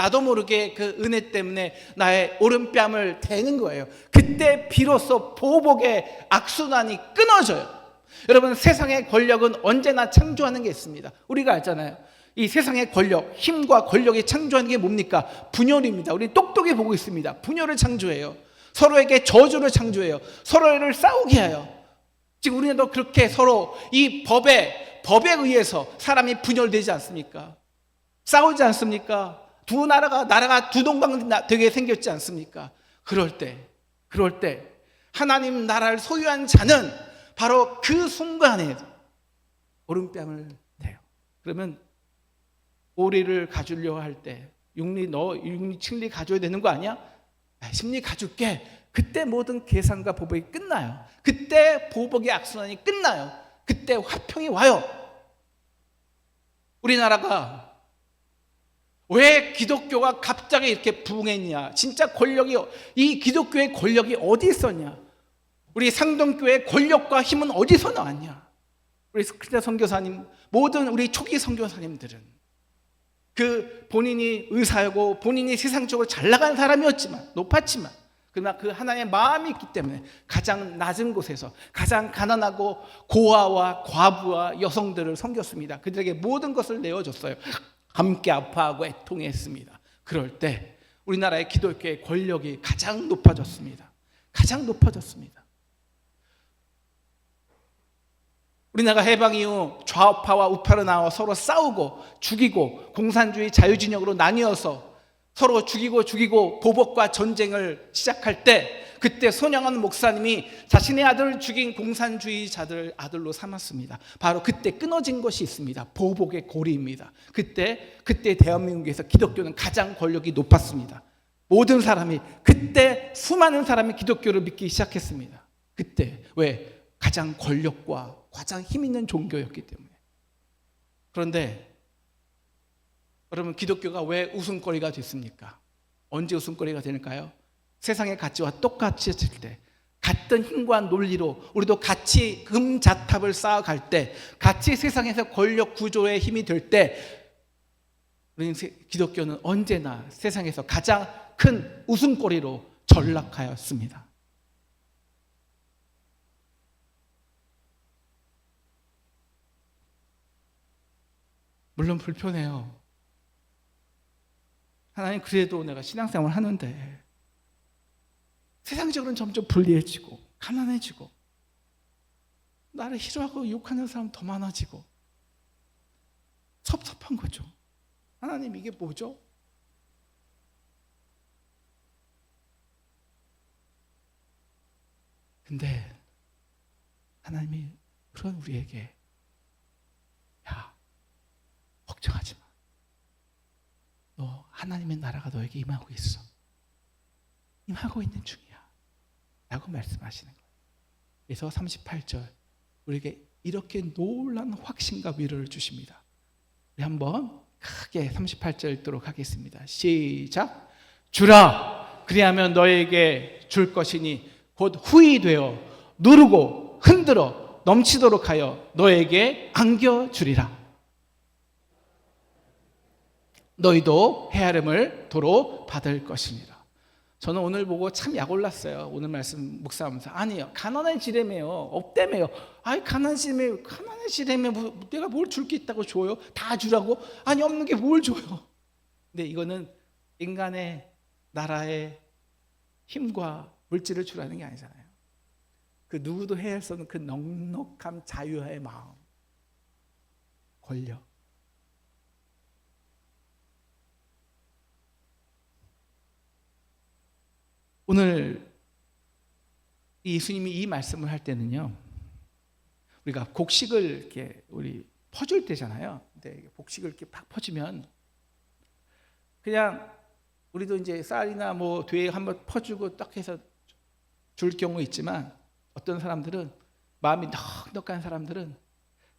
그 은혜 때문에 나의 오른뺨을 대는 거예요. 그때 비로소 보복의 악순환이 끊어져요. 여러분, 세상의 권력은 언제나 창조하는 게 있습니다. 우리가 알잖아요. 이 세상의 권력, 힘과 권력이 창조하는 게 뭡니까? 분열입니다. 우리 똑똑히 보고 있습니다. 분열을 창조해요. 서로에게 저주를 창조해요. 서로를 싸우게 해요. 지금 우리는 그렇게 서로 이 법에 의해서 사람이 분열되지 않습니까? 싸우지 않습니까? 나라가 두 동방 되게 생겼지 않습니까? 그럴 때 하나님 나라를 소유한 자는 바로 그 순간에 오른뺨을 대요. 그러면 오리를 가주려고 할 때 육리 칠리 가져야 되는 거 아니야? 십리 가줄게. 그때 모든 계산과 보복이 끝나요. 그때 보복의 악순환이 끝나요. 그때 화평이 와요. 우리나라가 왜 기독교가 갑자기 이렇게 부흥했냐? 진짜 이 기독교의 권력이 어디 있었냐? 우리 상동교회의 권력과 힘은 어디서 나왔냐? 우리 스크리타 선교사님, 모든 우리 초기 선교사님들은 그 본인이 의사이고 본인이 세상적으로 잘 나간 사람이었지만 높았지만 그러나 그 하나님의 마음이 있기 때문에 가장 낮은 곳에서 가장 가난하고 고아와 과부와 여성들을 섬겼습니다. 그들에게 모든 것을 내어줬어요. 함께 아파하고 애통했습니다. 그럴 때 우리나라의 기독교의 권력이 가장 높아졌습니다. 우리나라가 해방 이후 좌파와 우파로 나와 서로 싸우고 죽이고 공산주의 자유진영으로 나뉘어서 서로 죽이고 보복과 전쟁을 시작할 때 그때 손양원 목사님이 자신의 아들을 죽인 공산주의자들을 아들로 삼았습니다. 바로 그때 끊어진 것이 있습니다. 보복의 고리입니다. 그때 대한민국에서 기독교는 가장 권력이 높았습니다. 모든 사람이 그때 수많은 사람이 기독교를 믿기 시작했습니다. 그때 왜? 가장 권력과 가장 힘 있는 종교였기 때문에. 그런데 여러분, 기독교가 왜 웃음거리가 됐습니까? 언제 웃음거리가 될까요? 세상의 가치와 똑같이 했을 때, 같은 힘과 논리로 우리도 같이 금자탑을 쌓아갈 때, 같이 세상에서 권력 구조의 힘이 될 때, 우리 기독교는 언제나 세상에서 가장 큰 웃음거리로 전락하였습니다. 물론 불편해요. 하나님 그래도 내가 신앙생활 하는데 세상적으로는 점점 불리해지고 가난해지고 나를 싫어하고 욕하는 사람 더 많아지고 섭섭한 거죠. 하나님 이게 뭐죠? 근데 하나님이 그런 우리에게 야, 걱정하지 마. 너 하나님의 나라가 너에게 임하고 있어. 임하고 있는 중이야. 라고 말씀하시는 거예요. 그래서 38절 우리에게 이렇게 놀라운 확신과 위로를 주십니다. 우리 한번 크게 38절 읽도록 하겠습니다. 시작. 주라 그리하면 너에게 줄 것이니 곧 후히 되어 누르고 흔들어 넘치도록 하여 너에게 안겨주리라. 너희도 헤아림을 도로 받을 것이니라. 저는 오늘 보고 참 약 올랐어요. 오늘 말씀 묵상하면서 아니요 가난한 지레매요 없대매요. 아이 가난한 지레매 내가 뭘 줄 게 있다고 줘요? 다 주라고? 아니 없는 게 뭘 줘요? 근데 이거는 인간의 나라의 힘과 물질을 주라는 게 아니잖아요. 그 누구도 해할 수 없는 그 넉넉한 자유의 마음, 권력. 오늘 예수님이 이 말씀을 할 때는요, 우리가 곡식을 이렇게 우리 퍼줄 때잖아요. 근데 곡식을 이렇게 팍 퍼주면 그냥 우리도 이제 쌀이나 뭐 되에 한번 퍼주고 딱 해서 줄 경우 있지만 어떤 사람들은 마음이 넉넉한 사람들은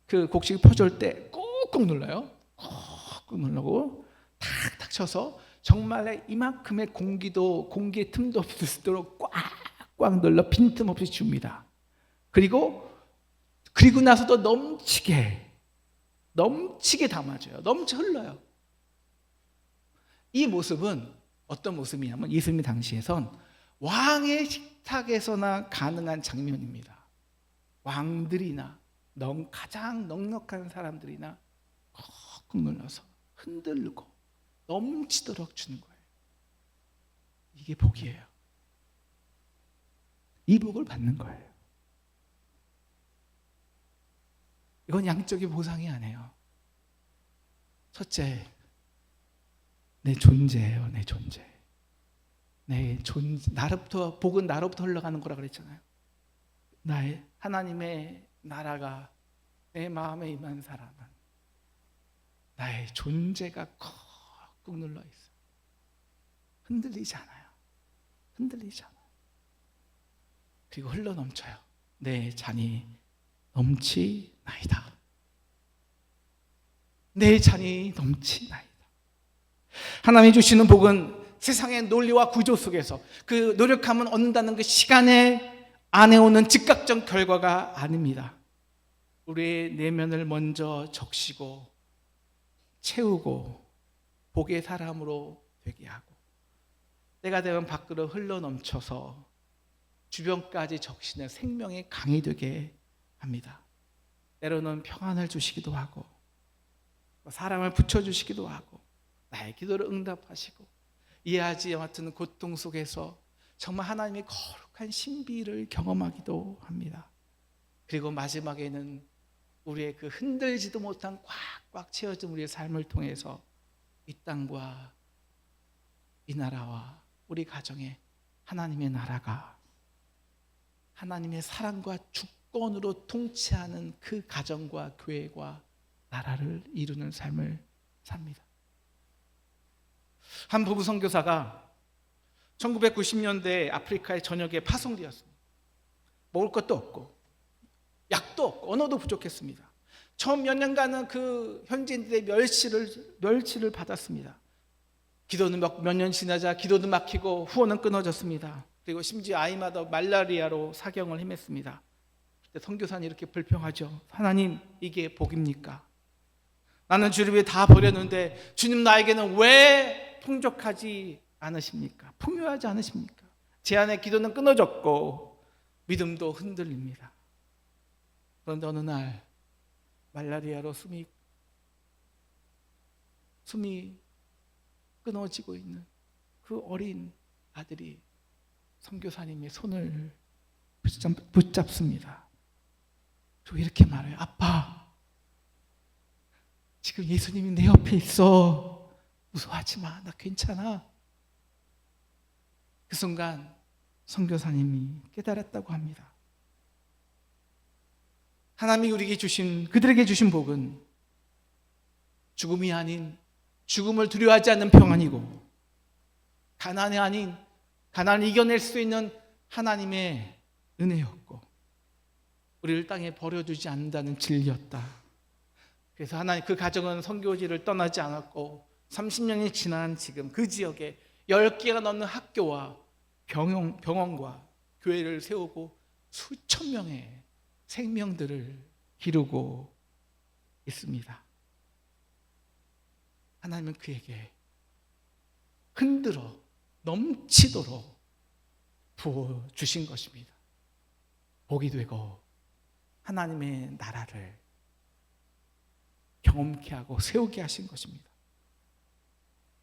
그 곡식을 퍼줄 때 꾹꾹 눌러요. 꾹꾹 누르고 탁탁 쳐서 정말 이만큼의 공기의 틈도 없도록 꽉꽉 눌러 빈틈없이 줍니다. 그리고 나서도 넘치게 담아줘요. 넘쳐 흘러요. 이 모습은 어떤 모습이냐면 예수님 당시에선 왕의 식탁에서나 가능한 장면입니다. 왕들이나 가장 넉넉한 사람들이나 꾹꾹 눌러서 흔들고 넘치도록 주는 거예요. 이게 복이에요. 이 복을 받는 거예요. 이건 양적인 보상이 아니에요. 첫째, 내 존재예요. 내 존재. 나로부터 복은 나로부터 흘러가는 거라 그랬잖아요. 나의 하나님의 나라가 내 마음에 임한 사람은 나의 존재가 꾹 눌러 있어요. 흔들리지 않아요. 그리고 흘러 넘쳐요. 내 잔이 넘치나이다. 내 잔이 넘치나이다. 하나님이 주시는 복은 세상의 논리와 구조 속에서 그 노력하면 얻는다는 그 시간에 안에 오는 즉각적 결과가 아닙니다. 우리의 내면을 먼저 적시고 채우고 복의 사람으로 되게 하고 때가 되면 밖으로 흘러 넘쳐서 주변까지 적시는 생명의 강이 되게 합니다. 때로는 평안을 주시기도 하고 사랑을 붙여주시기도 하고 나의 기도를 응답하시고 이해하지 못하는 고통 속에서 정말 하나님의 거룩한 신비를 경험하기도 합니다. 그리고 마지막에는 우리의 그 흔들지도 못한 꽉꽉 채워진 우리의 삶을 통해서 이 땅과 이 나라와 우리 가정에 하나님의 나라가 하나님의 사랑과 주권으로 통치하는 그 가정과 교회와 나라를 이루는 삶을 삽니다. 한 부부 선교사가 1990년대 아프리카의 전역에 파송되었습니다. 먹을 것도 없고 약도 없고 언어도 부족했습니다. 처음 몇 년간은 그 현지인들의 멸치를 받았습니다. 기도는 몇 년 지나자 기도는 막히고 후원은 끊어졌습니다. 그리고 심지어 아이마다 말라리아로 사경을 헤맸습니다. 그때 선교사는 이렇게 불평하죠. 하나님, 이게 복입니까? 나는 주를 위해 다 버렸는데 주님 나에게는 왜 풍족하지 않으십니까? 풍요하지 않으십니까? 제 안에 기도는 끊어졌고 믿음도 흔들립니다. 그런데 어느 날 말라리아로 숨이 끊어지고 있는 그 어린 아들이 선교사님의 손을 붙잡습니다. 그리고 이렇게 말해요. 아빠, 지금 예수님이 내 옆에 있어. 무서워하지 마. 나 괜찮아. 그 순간 선교사님이 깨달았다고 합니다. 하나님이 그들에게 주신 복은 죽음이 아닌 죽음을 두려워하지 않는 평안이고, 가난이 아닌 가난을 이겨낼 수 있는 하나님의 은혜였고, 우리를 땅에 버려두지 않는다는 진리였다. 그래서 하나님, 그 가정은 선교지를 떠나지 않았고 30년이 지난 지금 그 지역에 10개가 넘는 학교와 병원과 교회를 세우고 수천 명의 생명들을 기르고 있습니다. 하나님은 그에게 흔들어 넘치도록 부어주신 것입니다. 복이 되고 하나님의 나라를 경험케 하고 세우게 하신 것입니다.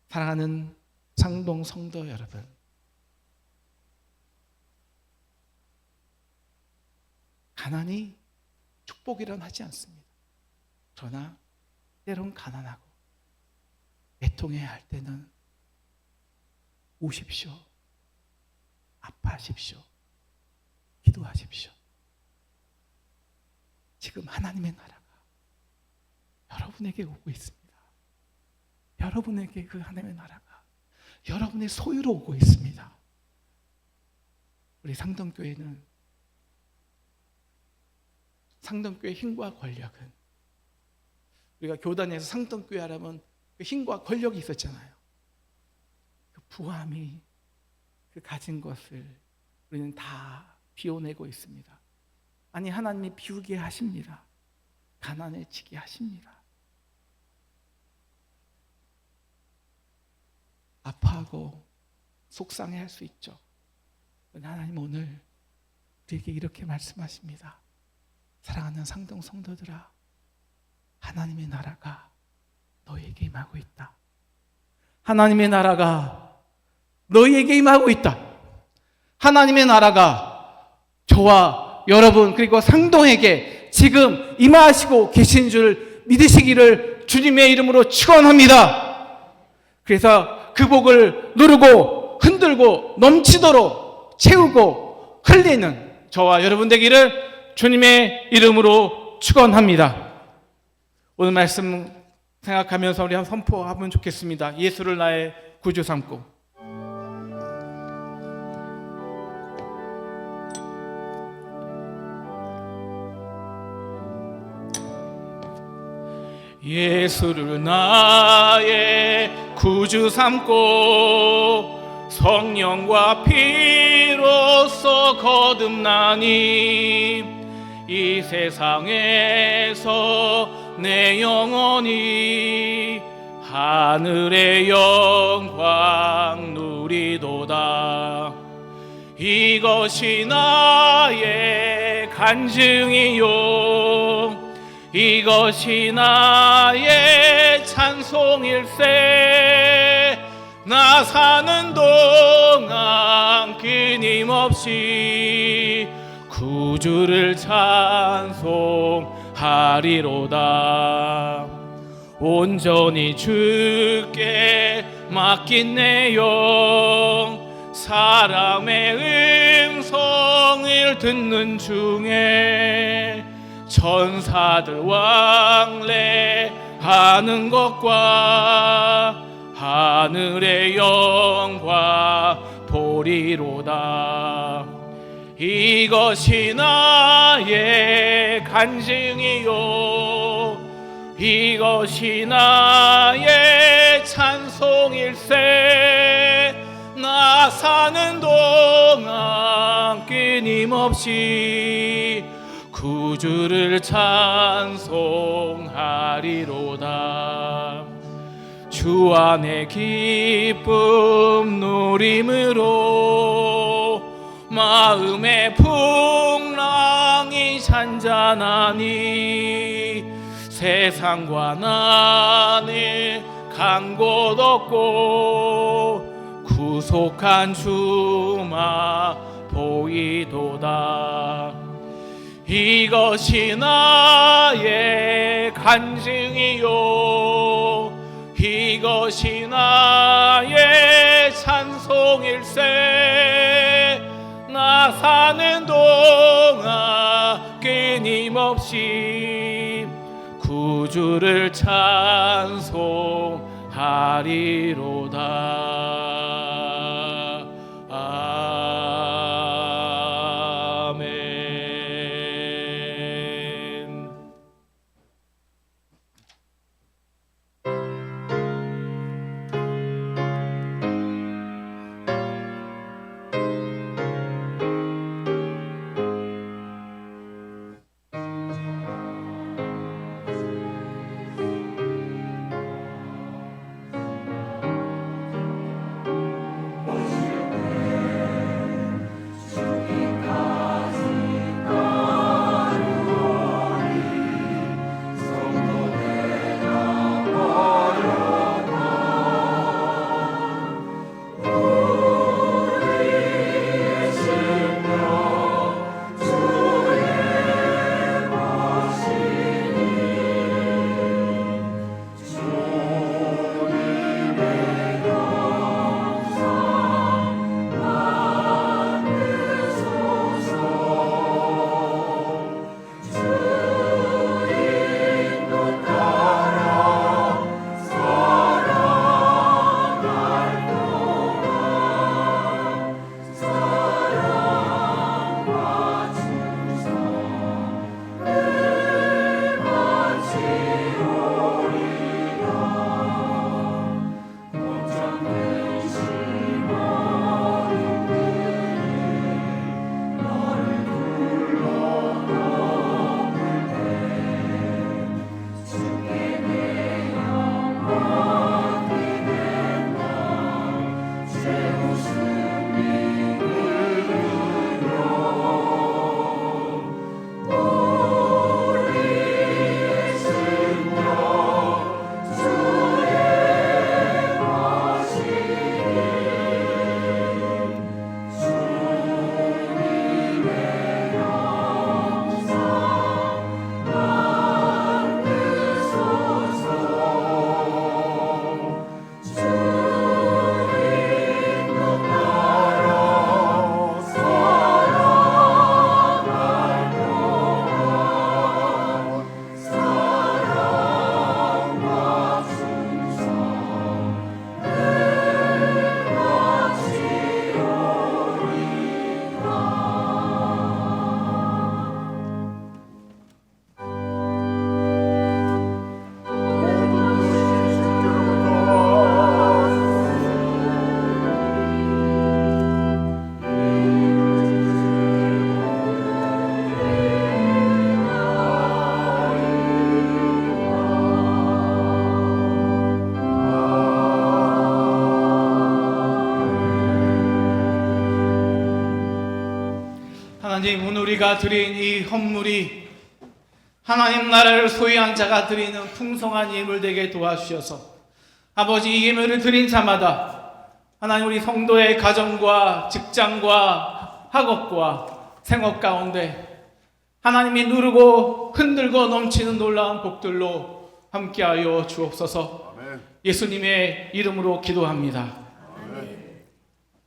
사랑하는 상동 성도 여러분, 가난이 축복이란 하지 않습니다. 그러나 때론 가난하고 애통해야 할 때는 오십시오. 아파하십시오. 기도하십시오. 지금 하나님의 나라가 여러분에게 오고 있습니다. 여러분에게 그 하나님의 나라가 여러분의 소유로 오고 있습니다. 우리 상동교회는, 상동교회 힘과 권력은, 우리가 교단에서 상동교회 하려면 그 힘과 권력이 있었잖아요. 그 부함이 그 가진 것을 우리는 다 비워내고 있습니다. 아니, 하나님이 비우게 하십니다. 가난해지게 하십니다. 아파하고 속상해할 수 있죠. 하나님 오늘 우리에게 이렇게 말씀하십니다. 사랑하는 상동 성도들아, 하나님의 나라가 너희에게 임하고 있다. 하나님의 나라가 너희에게 임하고 있다. 하나님의 나라가 저와 여러분 그리고 상동에게 지금 임하시고 계신 줄 믿으시기를 주님의 이름으로 축원합니다. 그래서 그 복을 누르고 흔들고 넘치도록 채우고 흘리는 저와 여러분 되기를 주님의 이름으로 축원합니다. 오늘 말씀 생각하면서 우리 한번 선포하면 좋겠습니다. 예수를 나의 구주 삼고. 예수를 나의 구주 삼고 성령과 피로써 거듭나니 이 세상에서 내 영혼이 하늘의 영광 누리도다. 이것이 나의 간증이요 이것이 나의 찬송일세. 나 사는 동안 끊임없이 구주를 찬송하리로다. 온전히 주께 맡긴 내 영 사람의 음성을 듣는 중에 천사들 왕래하는 것과 하늘의 영광 보리로다. 이것이 나의 간증이요 이것이 나의 찬송일세. 나 사는 동안 끊임없이 구주를 찬송하리로다. 주 안에 기쁨 누림으로 마음의 풍랑이 잔잔하니 세상과 나는 간 곳 없고 구속한 주마 보이도다. 이것이 나의 간증이요 이것이 나의 찬송일세. 나 사는 동안 끊임없이 구주를 찬송하리로다. 아멘. 하나님, 오늘 우리가 드린 이 헌물이 하나님 나라를 소유한 자가 드리는 풍성한 예물 되게 도와주셔서 아버지, 이 예물을 드린 자마다 하나님 우리 성도의 가정과 직장과 학업과 생업 가운데 하나님이 누르고 흔들고 넘치는 놀라운 복들로 함께하여 주옵소서. 아멘. 예수님의 이름으로 기도합니다.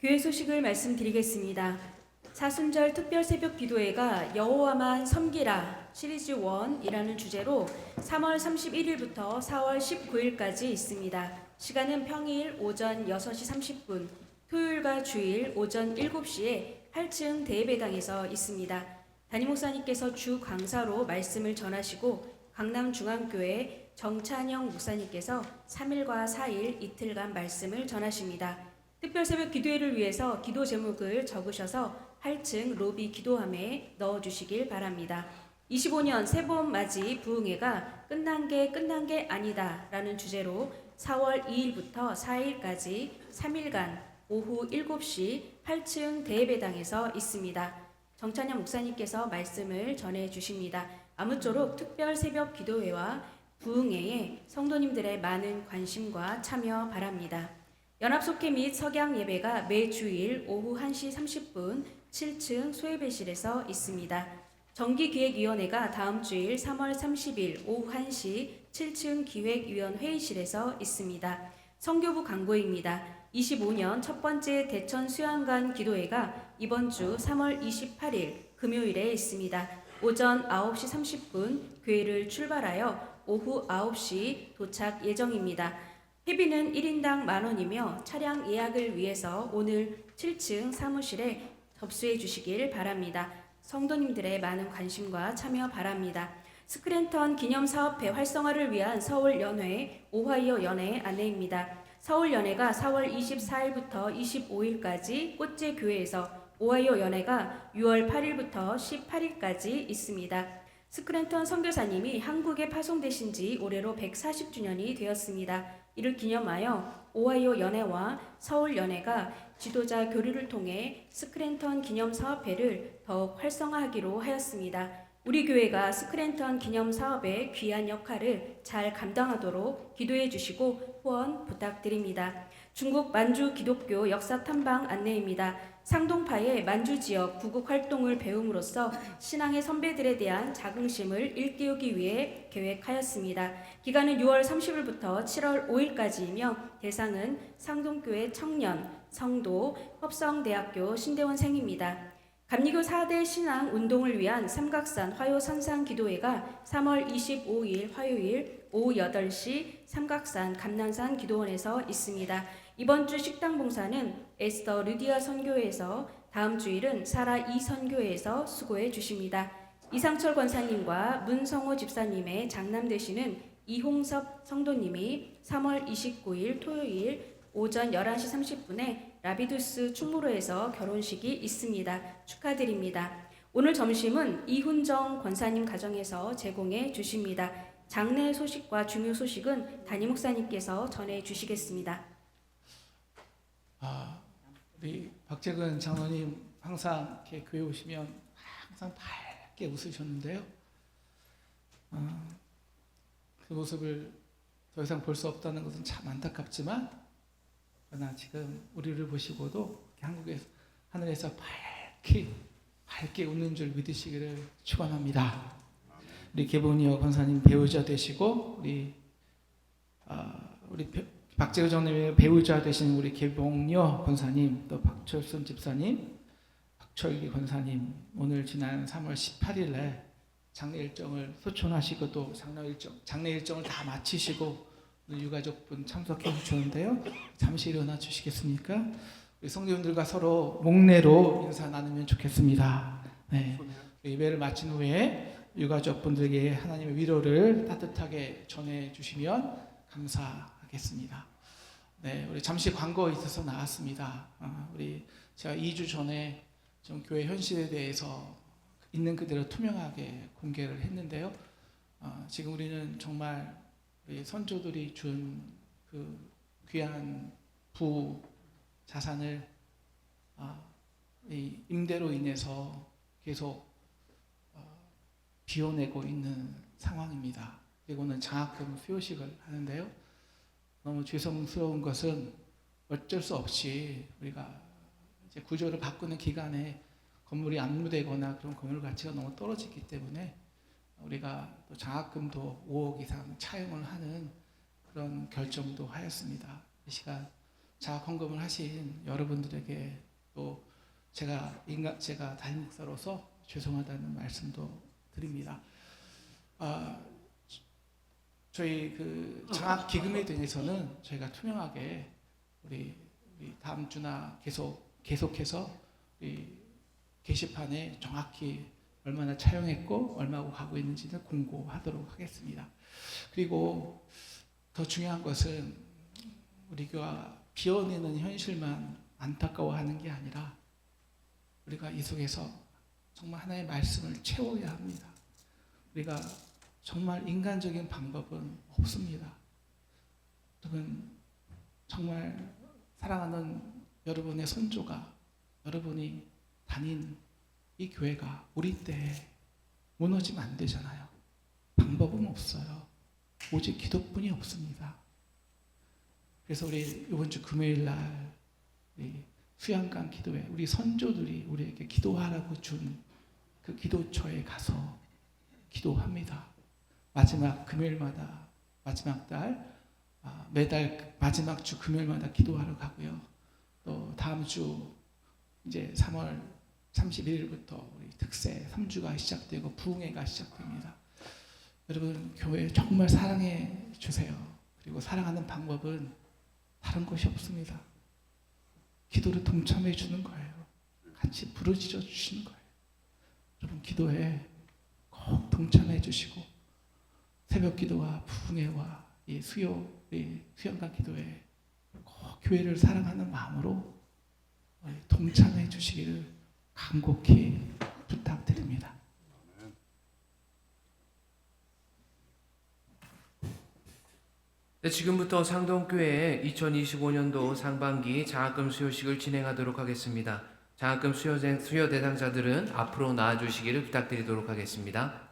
교회 소식을 말씀드리겠습니다. 사순절 특별 새벽 기도회가 여호와만 섬기라 시리즈 1이라는 주제로 3월 31일부터 4월 19일까지 있습니다. 시간은 평일 오전 6시 30분, 토요일과 주일 오전 7시에 8층 대예배당에서 있습니다. 담임 목사님께서 주 강사로 말씀을 전하시고 강남중앙교회 정찬영 목사님께서 3일과 4일 이틀간 말씀을 전하십니다. 특별 새벽 기도회를 위해서 기도 제목을 적으셔서 8층 로비 기도함에 넣어주시길 바랍니다. 25년 새봄 맞이 부흥회가 끝난 게 아니다 라는 주제로 4월 2일부터 4일까지 3일간 오후 7시 8층 대예배당에서 있습니다. 정찬영 목사님께서 말씀을 전해 주십니다. 아무쪼록 특별 새벽 기도회와 부흥회에 성도님들의 많은 관심과 참여 바랍니다. 연합속회 및 석양 예배가 매 주일 오후 1시 30분 7층 소예배실에서 있습니다. 정기기획위원회가 다음 주일 3월 30일 오후 1시 7층 기획위원회의실에서 있습니다. 선교부 광고입니다. 25년 첫 번째 대천 수양관 기도회가 이번 주 3월 28일 금요일에 있습니다. 오전 9시 30분 교회를 출발하여 오후 9시 도착 예정입니다. 회비는 1인당 10,000원이며 차량 예약을 위해서 오늘 7층 사무실에 접수해 주시길 바랍니다. 성도님들의 많은 관심과 참여 바랍니다. 스크랜턴 기념사업회 활성화를 위한 서울연회 오하이오 연회 안내입니다. 서울연회가 4월 24일부터 25일까지 꽃제교회에서, 오하이오 연회가 6월 8일부터 18일까지 있습니다. 스크랜턴 선교사님이 한국에 파송되신 지 올해로 140주년이 되었습니다. 이를 기념하여 오하이오 연회와 서울 연회가 지도자 교류를 통해 스크랜턴 기념사업회를 더욱 활성화하기로 하였습니다. 우리 교회가 스크랜턴 기념사업의 귀한 역할을 잘 감당하도록 기도해 주시고 후원 부탁드립니다. 중국 만주 기독교 역사 탐방 안내입니다. 상동파의 만주 지역 구국 활동을 배움으로써 신앙의 선배들에 대한 자긍심을 일깨우기 위해 계획하였습니다. 기간은 6월 30일부터 7월 5일까지이며 대상은 상동교회 청년, 성도, 합성대학교 신대원생입니다. 감리교 4대 신앙 운동을 위한 삼각산 화요 선상 기도회가 3월 25일 화요일 오후 8시 삼각산 감난산 기도원에서 있습니다. 이번 주 식당 봉사는 에스더 르디아 선교회에서, 다음 주일은 사라 이 선교회에서 수고해 주십니다. 이상철 권사님과 문성호 집사님의 장남 되시는 이홍섭 성도님이 3월 29일 토요일 오전 11시 30분에 라비두스 충무로에서 결혼식이 있습니다. 축하드립니다. 오늘 점심은 이훈정 권사님 가정에서 제공해 주십니다. 장례 소식과 중요 소식은 담임 목사님께서 전해 주시겠습니다. 우리 박재근 장로님 항상 이렇게 교회 오시면 항상 밝게 웃으셨는데요. 그 모습을 더 이상 볼 수 없다는 것은 참 안타깝지만, 그러나 지금 우리를 보시고도 한국에서 하늘에서 밝게 웃는 줄 믿으시기를 축원합니다. 우리 개본이어 권사님 배우자 되시고 우리 박재우 장로님의 배우자 되신 우리 개봉여 권사님, 또 박철순 집사님, 박철기 권사님, 오늘 지난 3월 18일에 장례 일정을 소천하시고 또 장례 일정을 다 마치시고 유가족분 참석해 주셨는데요. 잠시 일어나 주시겠습니까? 우리 성도님들과 서로 목례로 인사 나누면 좋겠습니다. 네. 예배를 마친 후에 유가족분들에게 하나님의 위로를 따뜻하게 전해 주시면 감사하겠습니다. 네, 우리 잠시 광고 있어서 나왔습니다. 제가 2주 전에 좀 교회 현실에 대해서 있는 그대로 투명하게 공개를 했는데요. 지금 우리는 정말 우리 선조들이 준 그 귀한 부 자산을 이 임대로 인해서 계속 비워내고 있는 상황입니다. 그리고는 장학금 수요식을 하는데요. 너무 죄송스러운 것은 어쩔 수 없이 우리가 이제 구조를 바꾸는 기간에 건물이 안무되거나 그런 건물 가치가 너무 떨어지기 때문에 우리가 또 장학금도 5억 이상 차용을 하는 그런 결정도 하였습니다. 이 시간 장학 헌금을 하신 여러분들에게 또 제가 담임 목사로서 죄송하다는 말씀도 드립니다. 저희 그 장학 기금에 대해서는 저희가 투명하게 우리 다음 주나 계속해서 우리 게시판에 정확히 얼마나 차용했고 얼마고 가고 있는지는 공고하도록 하겠습니다. 그리고 더 중요한 것은 우리 교회가 비워내는 현실만 안타까워하는 게 아니라 우리가 이 속에서 정말 하나의 말씀을 채워야 합니다. 우리가 정말 인간적인 방법은 없습니다. 여러분, 정말 사랑하는 여러분의 선조가, 여러분이 다닌 이 교회가 우리 때에 무너지면 안 되잖아요. 방법은 없어요. 오직 기도뿐이 없습니다. 그래서 우리 이번 주 금요일 날 우리 수양강 기도회 우리 선조들이 우리에게 기도하라고 준 그 기도처에 가서 기도합니다. 마지막 금요일마다 마지막 달 매달 마지막 주 금요일마다 기도하러 가고요. 또 다음 주 이제 3월 31일부터 우리 특세 3주가 시작되고 부흥회가 시작됩니다. 여러분 교회 정말 사랑해 주세요. 그리고 사랑하는 방법은 다른 것이 없습니다. 기도로 동참해 주는 거예요. 같이 부르짖어 주시는 거예요. 여러분 기도에 꼭 동참해 주시고 새벽 기도와 부흥회와 이 수양강 기도에 꼭 교회를 사랑하는 마음으로 동참해 주시기를 간곡히 부탁드립니다. 네, 지금부터 상동교회 2025년도 상반기 장학금 수여식을 진행하도록 하겠습니다. 장학금 수여 대상자들은 앞으로 나와주시기를 부탁드리도록 하겠습니다.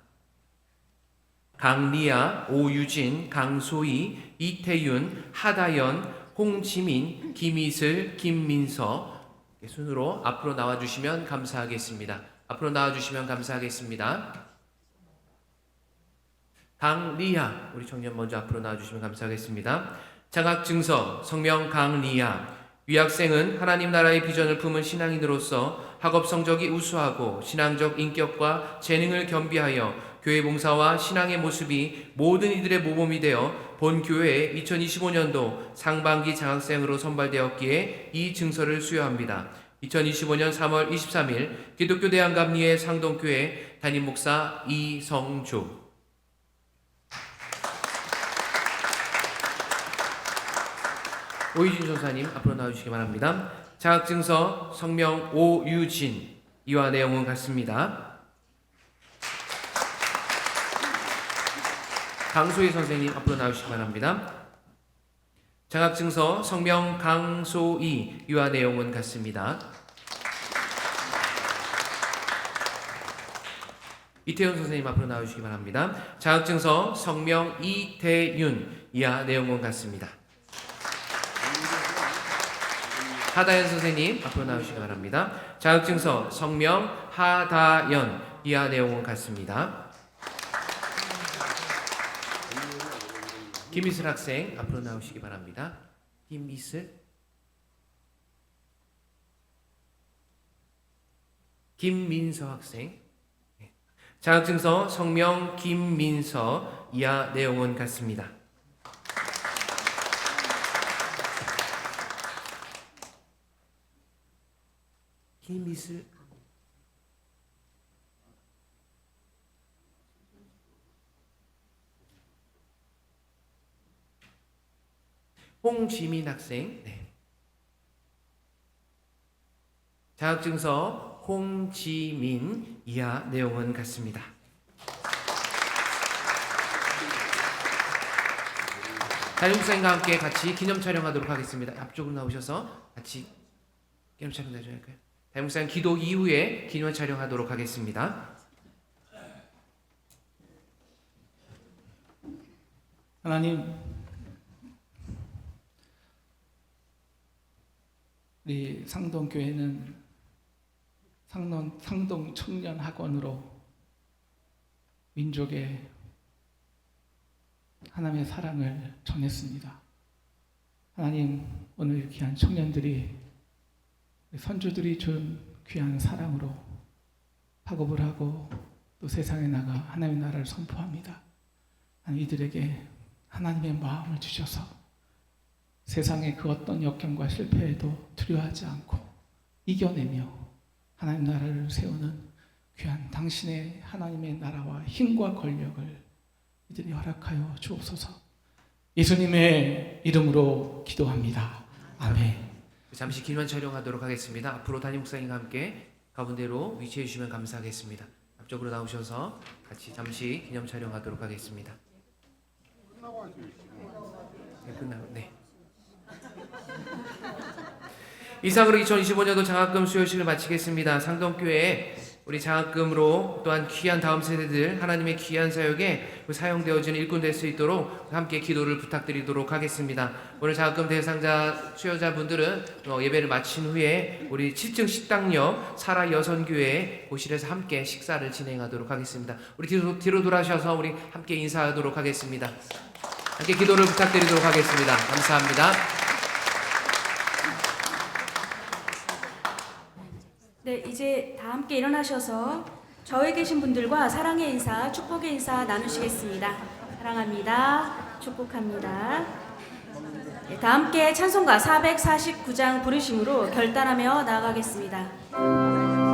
강리아, 오유진, 강소희, 이태윤, 하다연, 홍지민, 김이슬, 김민서 순으로 앞으로 나와주시면 감사하겠습니다. 앞으로 나와주시면 감사하겠습니다. 강리아, 우리 청년 먼저 앞으로 나와주시면 감사하겠습니다. 장학증서, 성명 강리아. 위학생은 하나님 나라의 비전을 품은 신앙인으로서 학업 성적이 우수하고 신앙적 인격과 재능을 겸비하여 교회 봉사와 신앙의 모습이 모든 이들의 모범이 되어 본 교회에 2025년도 상반기 장학생으로 선발되었기에 이 증서를 수여합니다. 2025년 3월 23일 기독교 대한감리회 상동교회 담임 목사 이성주. 오유진 전사님 앞으로 나와주시기 바랍니다. 장학증서 성명 오유진. 이와 내용은 같습니다. 강소희 선생님 앞으로 나와주시기 바랍니다. 장학증서 성명 강소희. 이와 내용은 같습니다. 이태윤 선생님 앞으로 나와주시기 바랍니다. 장학증서 성명 이태윤. 이와 내용은 같습니다. 하다연 선생님 앞으로 나오시기 바랍니다. 자격증서 성명 하다연. 이하 내용은 같습니다. 김이슬 학생 앞으로 나오시기 바랍니다. 김이슬. 김민서 학생. 자격증서 성명 김민서. 이하 내용은 같습니다. 김이슬. 홍지민 학생. 네. 자격증서 홍지민. 이하 내용은 같습니다. 담임목사님과 함께 같이 기념 촬영하도록 하겠습니다. 앞쪽으로 나오셔서 같이 기념 촬영 해줘야 할까요? 담임목사님 기도 이후에 기념 촬영하도록 하겠습니다. 하나님, 우리 상동교회는 상동 청년학원으로 민족의 하나님의 사랑을 전했습니다. 하나님, 오늘 귀한 청년들이 선조들이 준 귀한 사랑으로 학업을 하고 또 세상에 나가 하나님의 나라를 선포합니다. 이들에게 하나님의 마음을 주셔서 세상의 그 어떤 역경과 실패에도 두려워하지 않고 이겨내며 하나님 나라를 세우는 귀한 당신의 하나님의 나라와 힘과 권력을 이들이 허락하여 주옵소서. 예수님의 이름으로 기도합니다. 아멘. 잠시 기념 촬영하도록 하겠습니다. 앞으로 담임 목사님과 함께 가운데로 위치해 주시면 감사하겠습니다. 앞쪽으로 나오셔서 같이 잠시 기념 촬영하도록 하겠습니다. 네. 이상으로 2025년도 장학금 수여식을 마치겠습니다. 상동교회 우리 장학금으로 또한 귀한 다음 세대들 하나님의 귀한 사역에 사용되어지는 일꾼 될 수 있도록 함께 기도를 부탁드리도록 하겠습니다. 오늘 장학금 대상자 수여자분들은 예배를 마친 후에 우리 7층 식당역 사라 여선교회 고실에서 함께 식사를 진행하도록 하겠습니다. 우리 뒤로 돌아셔서 우리 함께 인사하도록 하겠습니다. 함께 기도를 부탁드리도록 하겠습니다. 감사합니다. 네, 이제 다 함께 일어나셔서 좌우에 계신 분들과 사랑의 인사, 축복의 인사 나누시겠습니다. 사랑합니다. 축복합니다. 네, 다 함께 찬송가 449장 부르심으로 결단하며 나아가겠습니다.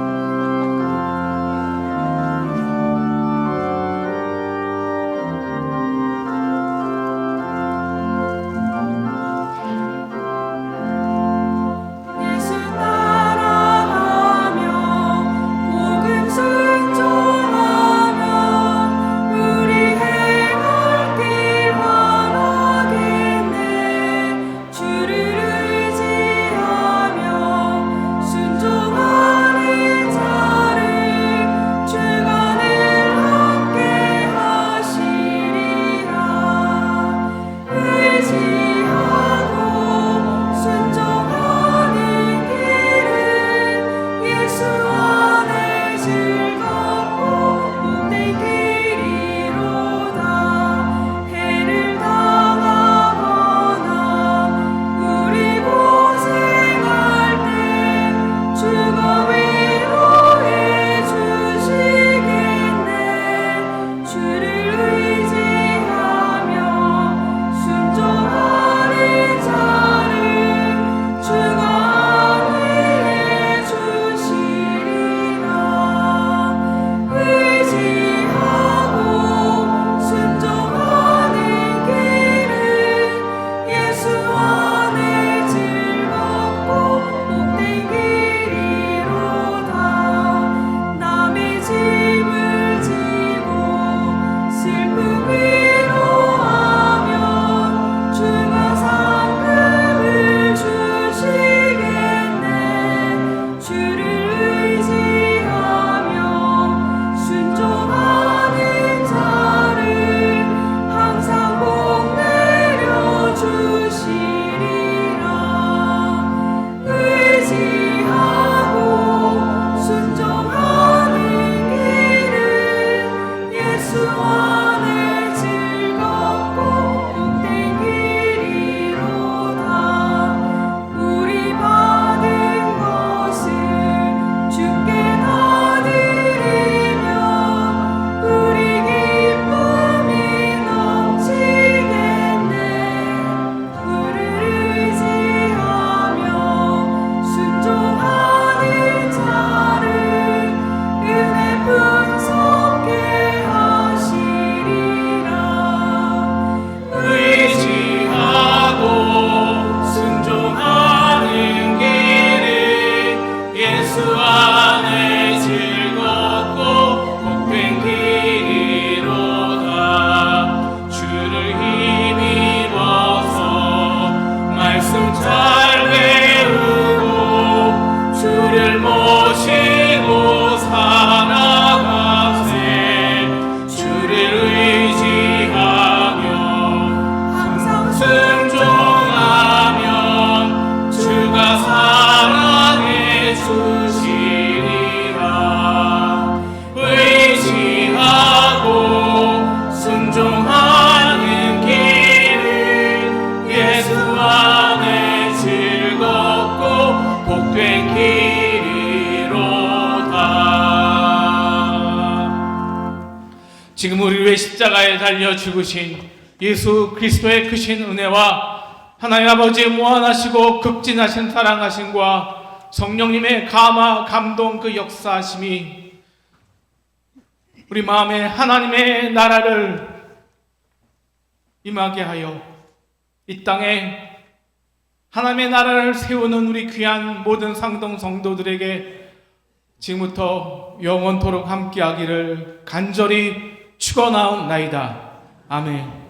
지금 우리 위해 십자가에 달려 죽으신 예수 그리스도의 크신 은혜와 하나님 아버지의 무한하시고 극진하신 사랑하심과 성령님의 감화 감동 그 역사하심이 우리 마음에 하나님의 나라를 임하게 하여 이 땅에 하나님의 나라를 세우는 우리 귀한 모든 상동 성도들에게 지금부터 영원토록 함께하기를 간절히 축원하옵나이다. 아멘.